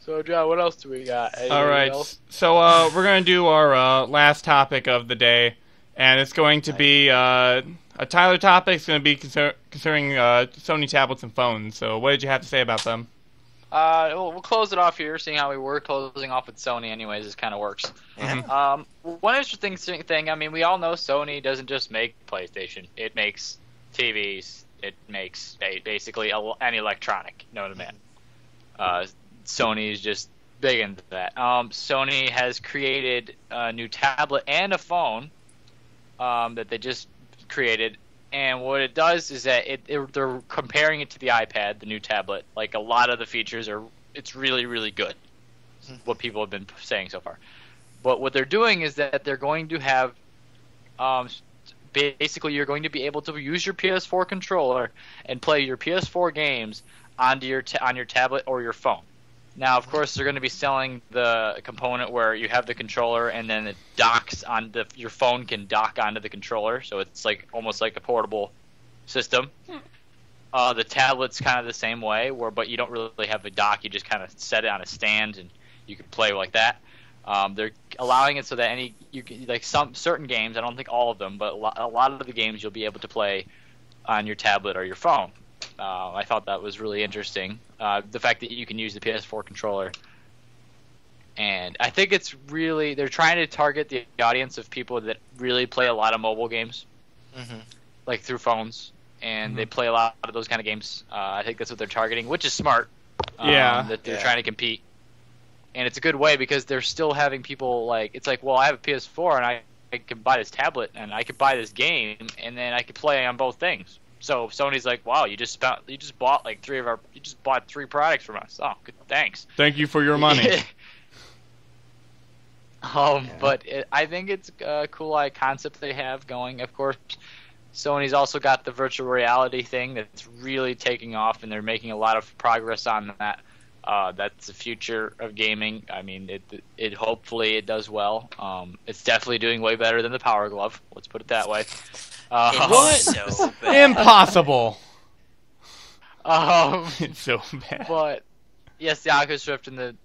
So, John, what else do we got? Anything All right. else? So we're going to do our last topic of the day, and it's going to be a Tyler topic. It's going to be concerning Sony tablets and phones. So what did you have to say about them? We'll close it off here, seeing how we were closing off with Sony anyways. This kind of works. Yeah. One interesting thing, I mean, we all know Sony doesn't just make PlayStation. It makes TVs. It makes basically any electronic, known to man. Sony is just big into that. Sony has created a new tablet and a phone that they just created. And what it does is that they're comparing it to the iPad, the new tablet. Like, a lot of the features it's really, really good, what people have been saying so far. But what they're doing is that they're going to have, basically you're going to be able to use your PS4 controller and play your PS4 games on your tablet or your phone. Now, of course, they're going to be selling the component where you have the controller and then it docks on your phone can dock onto the controller, so it's like almost like a portable system. The tablet's kind of the same way, but you don't really have a dock. You just kind of set it on a stand and you can play like that. They're allowing it so that some certain games, I don't think all of them, but a lot of the games you'll be able to play on your tablet or your phone. I thought that was really interesting. The fact that you can use the PS4 controller. And I think they're trying to target the audience of people that really play a lot of mobile games, like through phones, and they play a lot of those kind of games. I think that's what they're targeting, which is smart. That they're trying to compete. And it's a good way because they're still having people it's like, well, I have a PS4 and I can buy this tablet and I could buy this game and then I could play on both things. So Sony's like, wow, you just bought three products from us. Oh, good, thanks. Thank you for your money. But I think it's a cool concept they have going. Of course, Sony's also got the virtual reality thing that's really taking off, and they're making a lot of progress on that. That's the future of gaming. I mean, hopefully it does well. It's definitely doing way better than the Power Glove. Let's put it that way. What? So bad. Impossible. It's so bad. But yes, the Oculus Rift and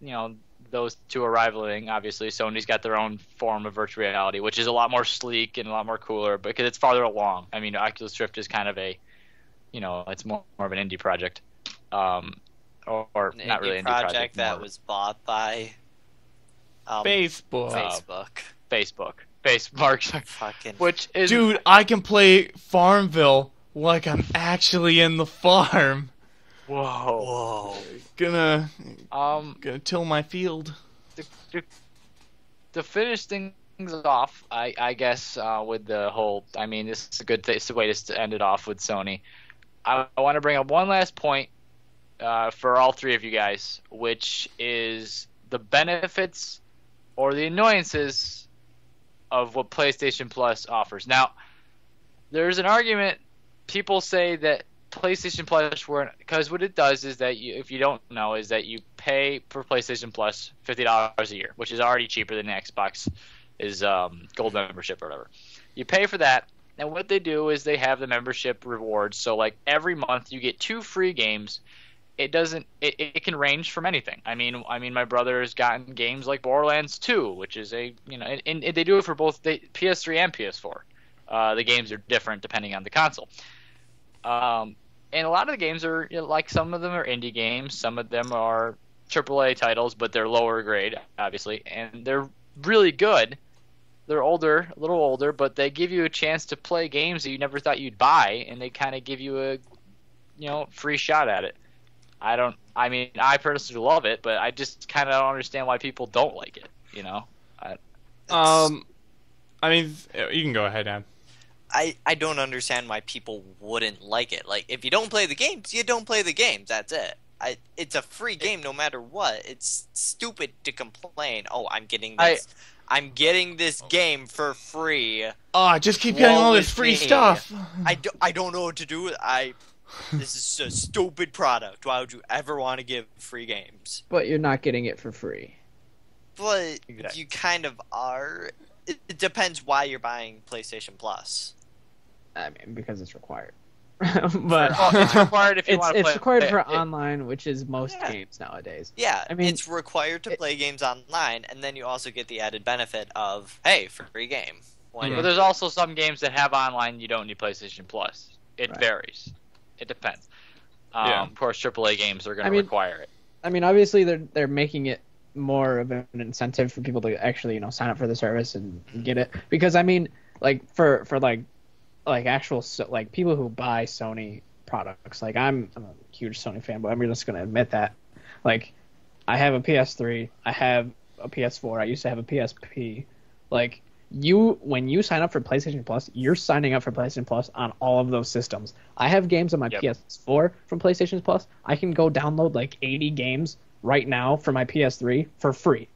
those two are rivaling. Obviously, Sony's got their own form of virtual reality, which is a lot more sleek and a lot more cooler because it's farther along. I mean, Oculus Rift is kind of it's more of an indie project, or an not really indie indie project that was bought by Facebook. Fucking which is Dude, I can play Farmville like I'm actually in the farm. whoa. Gonna till my field. To finish things off, I guess with the whole, I mean, this is a good it's a way to end it off with Sony. I want to bring up one last point for all three of you guys, which is the benefits or the annoyances of what PlayStation Plus offers. Now, there's an argument. People say that PlayStation Plus because what it does is that if you don't know, is that you pay for PlayStation Plus $50 a year, which is already cheaper than the Xbox is gold membership or whatever. You pay for that, and what they do is they have the membership rewards. So like every month you get 2 free games. It can range from anything. I mean, my brother has gotten games like Borderlands 2, which is and they do it for both the PS3 and PS4. The games are different depending on the console. And a lot of the games are like some of them are indie games, some of them are AAA titles, but they're lower grade, obviously, and they're really good. They're a little older, but they give you a chance to play games that you never thought you'd buy, and they kind of give you a free shot at it. I personally love it, but I just kind of don't understand why people don't like it, I mean, you can go ahead, Adam. I don't understand why people wouldn't like it. Like, if you don't play the games, you don't play the games. That's it. It's a free game no matter what. It's stupid to complain. Oh, I'm getting this game for free. Oh, just keep getting all this free stuff. I don't know what to do. This is a stupid product. Why would you ever want to give free games? But you're not getting it for free. But Exactly. you kind of are. It depends why you're buying PlayStation Plus. I mean, because it's required. But it's required if you want to play. It's required for online, which is most games nowadays. Yeah, I mean, it's required to play games online, and then you also get the added benefit of, hey, free game. But there's also some games that have online you don't need PlayStation Plus. It varies. It depends. Of course, AAA games are going to require it. I mean, obviously they're making it more of an incentive for people to actually sign up for the service and get it, because I mean, like for actual like people who buy Sony products, like I'm a huge Sony fanboy. I'm just gonna admit that. Like, I have a PS3, I have a PS4, I used to have a PSP. Like, when you sign up for PlayStation Plus, you're signing up for PlayStation Plus on all of those systems. I have games on my PS4 from PlayStation Plus. I can go download like 80 games right now for my PS3 for free.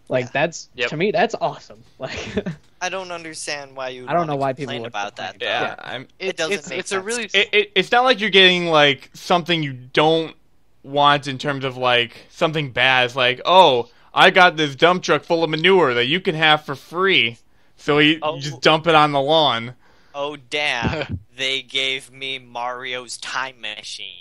Like, that's to me, that's awesome. Like, I don't understand why you. I don't know why people complain about that. Yeah, it doesn't make sense. It's not like you're getting like something you don't want in terms of like something bad. It's like, oh, I got this dump truck full of manure that you can have for free, so you just dump it on the lawn. Oh damn! They gave me Mario's time machine.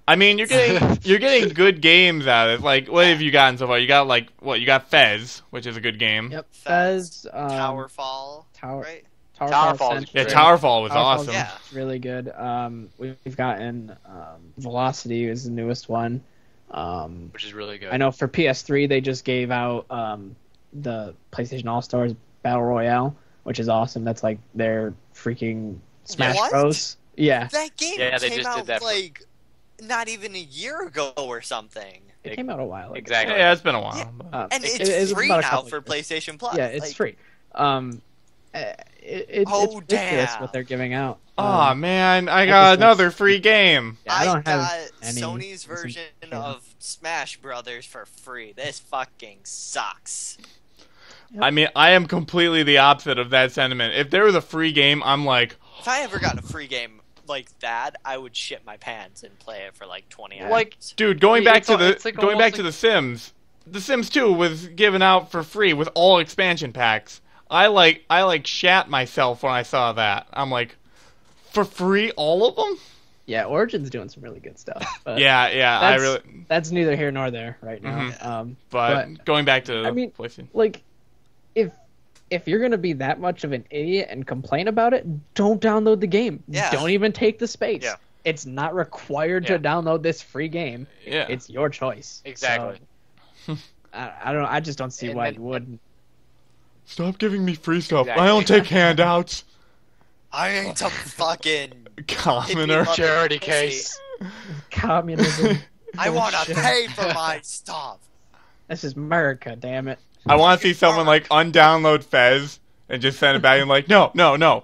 I mean, you're getting good games out of it. Like, what have you gotten so far? You got Fez, which is a good game. Yep, Fez. Towerfall. Right? Towerfall. Yeah, Towerfall was awesome. Yeah, really good. We've gotten Velocity is the newest one, which is really good. I know for PS3 they just gave out the PlayStation All Stars Battle Royale, which is awesome. That's like their freaking Smash Bros. Yeah. That game they came just out did that like not even a year ago or something. It came out a while ago. Exactly. Yeah, it's been a while. Yeah. And it's free now for PlayStation Plus. Yeah, it's free. It's ridiculous what they're giving out. Oh man, I got another free game. Yeah, I don't have got any Sony's version of Smash Brothers for free. This fucking sucks. I mean, I am completely the opposite of that sentiment. If there was a free game, I'm like, if I ever got a free game like that, I would shit my pants and play it for like 20 hours. Like, dude, going back to the Sims. The Sims 2 was given out for free with all expansion packs. I shat myself when I saw that. I'm like, for free, all of them? Yeah, Origin's doing some really good stuff. But yeah, that's neither here nor there right now. Mm-hmm. But going back to PlayStation, like, if you're gonna be that much of an idiot and complain about it, don't download the game. Yeah. Don't even take the space. Yeah. It's not required to download this free game. Yeah. It's your choice. Exactly. So, I don't know. I just don't see why you wouldn't. Stop giving me free stuff. Exactly. I don't take handouts. I ain't some fucking commoner. Charity case. Communism. I want to pay for my stuff. This is America, damn it. I want to see someone like undownload Fez and just send it back and like, no.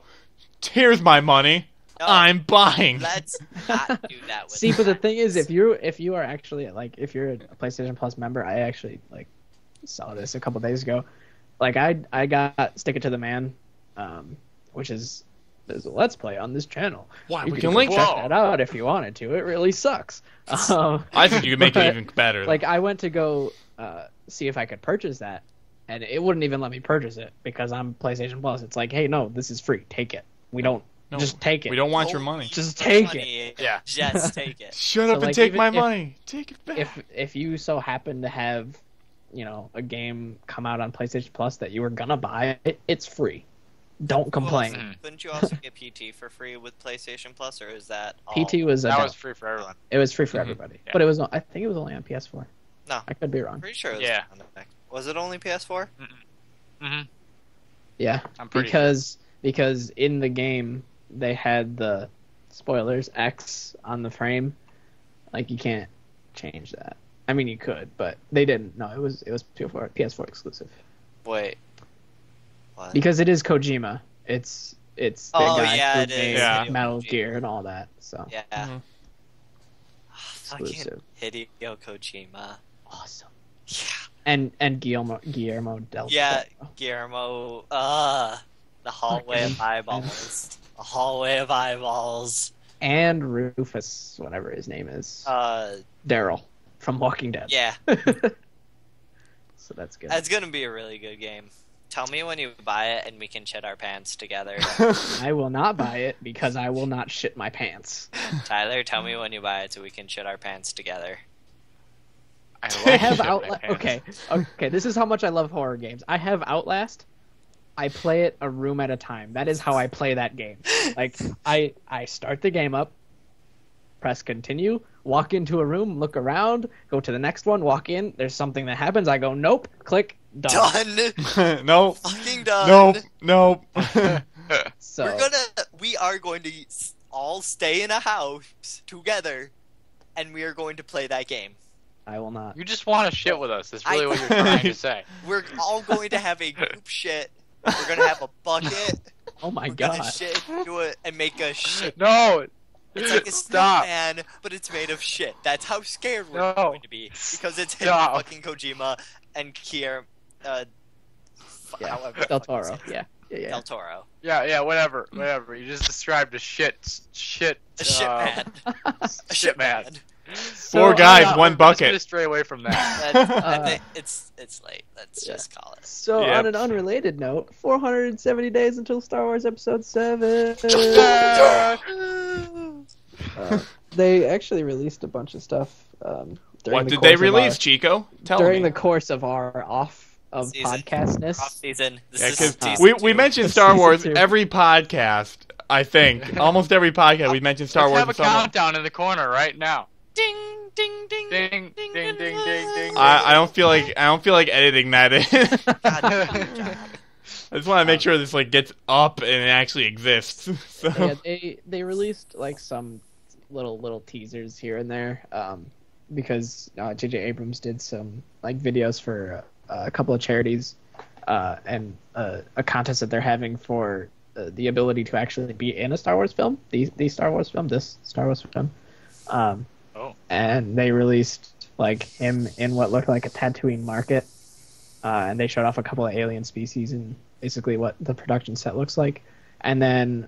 Here's my money. No, I'm buying. Let's not do that with See, but the thing is, if you are actually like, if you're a PlayStation Plus member, I actually like saw this a couple days ago. Like I got Stick It to the Man, which is there's a Let's Play on this channel. Wow, you we can link check that out if you wanted to. It really sucks. I think you could make it even better. Like I went to go see if I could purchase that, and it wouldn't even let me purchase it because I'm PlayStation Plus. It's like, hey, no, this is free. Take it. We don't. No, just take it. We don't want your money. Just take it. Yeah. Just take it. Shut up and take my money. Take it back. If you so happen to have, a game come out on PlayStation Plus that you were gonna buy, it's free. Don't complain. Well, couldn't you also get PT for free with PlayStation Plus, or is that all? PT was was free for everyone. It was free for everybody, but it was. I think it was only on PS4. No, I could be wrong. Pretty sure. It was Was it only PS4? Mm-hmm. Yeah, I'm pretty because in the game they had the spoilers X on the frame. Like, you can't change that. I mean, you could, but they didn't. No, it was PS4 exclusive. Wait. What? Because it is Kojima. It's the guy who made Metal Kojima. Gear and all that. So yeah. Mm-hmm. Fucking Hideo Kojima. Awesome. Yeah. And Guillermo del Yeah, Toro. Guillermo. The hallway of eyeballs. The hallway of eyeballs. And Rufus, whatever his name is. Daryl from Walking Dead. Yeah. So that's good. That's gonna be a really good game. Tell me when you buy it and we can shit our pants together. I will not buy it because I will not shit my pants. Tyler, tell me when you buy it so we can shit our pants together. I have Outlast. Okay, this is how much I love horror games. I have Outlast. I play it a room at a time. That is how I play that game. Like, I start the game up, press continue, walk into a room, look around, go to the next one, walk in, there's something that happens, I go, nope, click, done. Nope. Fucking done. Nope. So We are going to all stay in a house together, and we are going to play that game. I will not. You just want to shit with us. That's really what you're trying to say. We're all going to have a group shit. We're going to have a bucket. Oh my We're god. gonna shit into it and make a shit. No. It's like a snowman, but it's made of shit. That's how scared we're going to be. Because it's Hideo fucking Kojima and Kier, however. Del Toro. Yeah. Del Toro. Yeah, whatever. You just described a shit. A shit man. A shit man. Four guys, one bucket. Let's stray away from that. I think it's late. Let's just call it. So on an unrelated note, 470 days until Star Wars Episode 7. They actually released a bunch of stuff. What did they release, Chico? Tell during me. the course of our podcastness. Off season. We mentioned Star Wars every podcast. I think almost every podcast we mentioned Star Wars. Let's have a countdown in the corner right now. Ding ding ding ding ding ding ding ding. I don't feel like editing that in. I just want to make sure this gets up and it actually exists. So. Yeah, they released some little teasers here and there, because J.J. Abrams did some videos for a couple of charities, and a contest that they're having for the ability to actually be in a Star Wars film, this Star Wars film. And they released him in what looked like a Tatooine market, and they showed off a couple of alien species and basically what the production set looks like. And then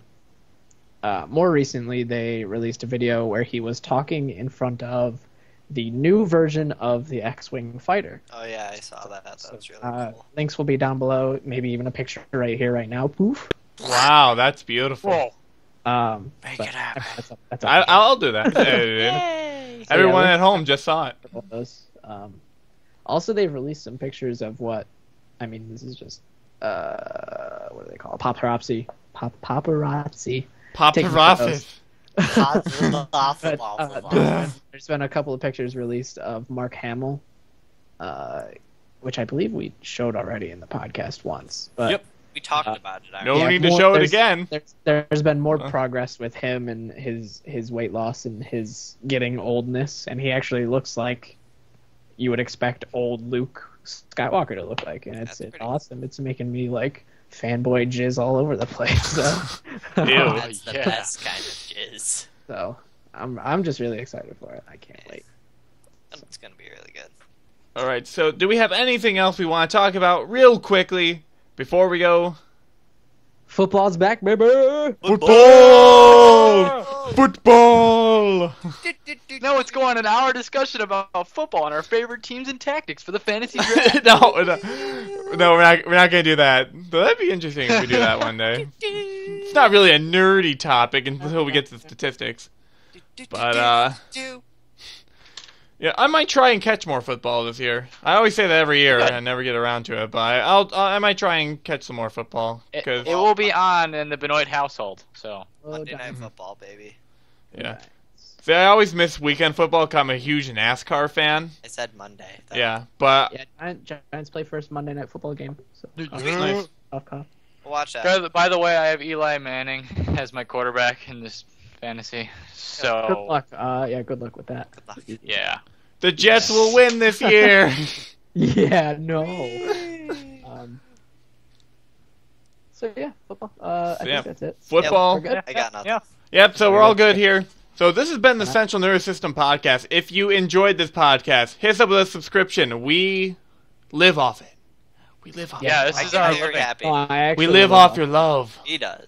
more recently, they released a video where he was talking in front of the new version of the X-Wing fighter. Oh yeah, I saw that. That was really cool. Links will be down below. Maybe even a picture right here, right now. Poof. Wow, that's beautiful. Make it happen. I'll do that. Everyone at home just saw it. Also, they've released some pictures of this is just what do they call it? Paparazzi. There's been a couple of pictures released of Mark Hamill, which I believe we showed already in the podcast once. But, yep. We talked about it. No need to show it again. There's been more progress with him and his weight loss and his getting oldness, and he actually looks like you would expect old Luke Skywalker to look like, and it's awesome. It's making me fanboy jizz all over the place. So. Ew. That's the best kind of jizz. So I'm just really excited for it. I can't wait. It's gonna be really good. All right. So, do we have anything else we want to talk about real quickly before we go? Football's back, baby! Football! No, let's go on an hour discussion about football and our favorite teams and tactics for the fantasy draft. No, we're not gonna do that. But that'd be interesting if we do that one day. It's not really a nerdy topic until we get to the statistics. But yeah, I might try and catch more football this year. I always say that every year, and I never get around to it. But I might try and catch some more football. It will be on in the Benoit household. So Monday Night Football, baby. Yeah. See, I always miss weekend football because I'm a huge NASCAR fan. I said Monday. Yeah, but Giants play first Monday Night Football game. So nice. We'll watch that. By the way, I have Eli Manning as my quarterback in this fantasy. So good luck. Good luck with that. Good luck. Yeah. The Jets will win this year. Yeah, no. So yeah, football. I think that's it. Football. We're good. I got nothing. Yeah. Yep, so we're all good here. So this has been the Central Nervous System Podcast. If you enjoyed this podcast, hit us up with a subscription. We live off it. We live off it. Yeah, this is our very living. happy. We live off your love. He does.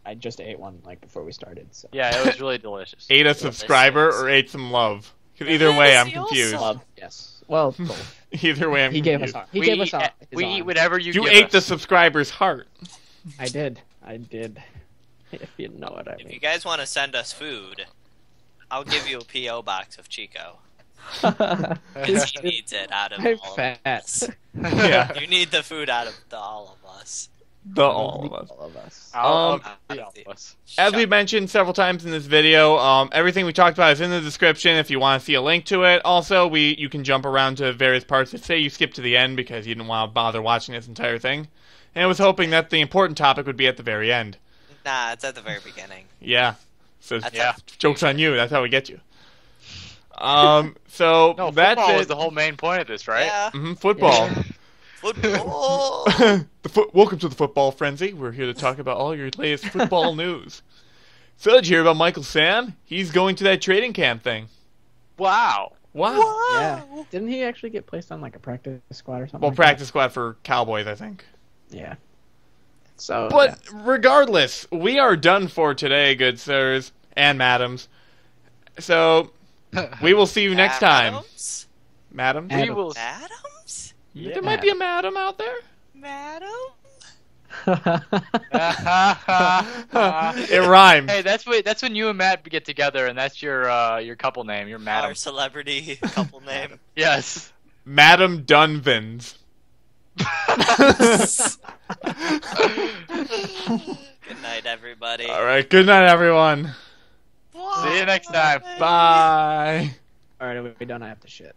I just ate one before we started. So. Yeah, it was really delicious. Ate a subscriber or ate some love? Because either way, I'm confused. Love, yes. Well, both. Either way, I'm He gave us confused. our. He gave us our. We eat whatever you You give ate us. the subscriber's heart. I did. If you know what I If mean. you guys want to send us food, I'll give you a PO box of Chico. Because he needs it out of I'm all fat. of us. Yeah. You need the food out of all of us. All of us. All of us. All Um, of us. As we mentioned several times in this video, everything we talked about is in the description if you want to see a link to it. Also, you can jump around to various parts. Say you skipped to the end because you didn't want to bother watching this entire thing. And I was hoping that the important topic would be at the very end. Nah, it's at the very beginning. Yeah. So Yeah. joke's on you. That's how we get you. So No, that's football it. was the whole main point of this, right? Yeah. Football. Football. Welcome to the Football Frenzy. We're here to talk about all your latest football news. So did you hear about Michael Sam? He's going to that trading camp thing. Wow. Wow. Yeah. Didn't he actually get placed on like a practice squad or something? Well, like practice squad for Cowboys, I think. that? Yeah. So. But regardless, we are done for today, good sirs and madams. So we will see you next time. Adams? Madams? We will. Adams? Yeah. There might be a madam out there. Madam? It rhymes. Hey, that's when you and Matt get together, and that's your couple name. Your madam. Our celebrity couple name. Yes. Madam Dunvins. Good night, everybody. All right, good night, everyone. See you next time. Bye. All right, are we done? I have to shit.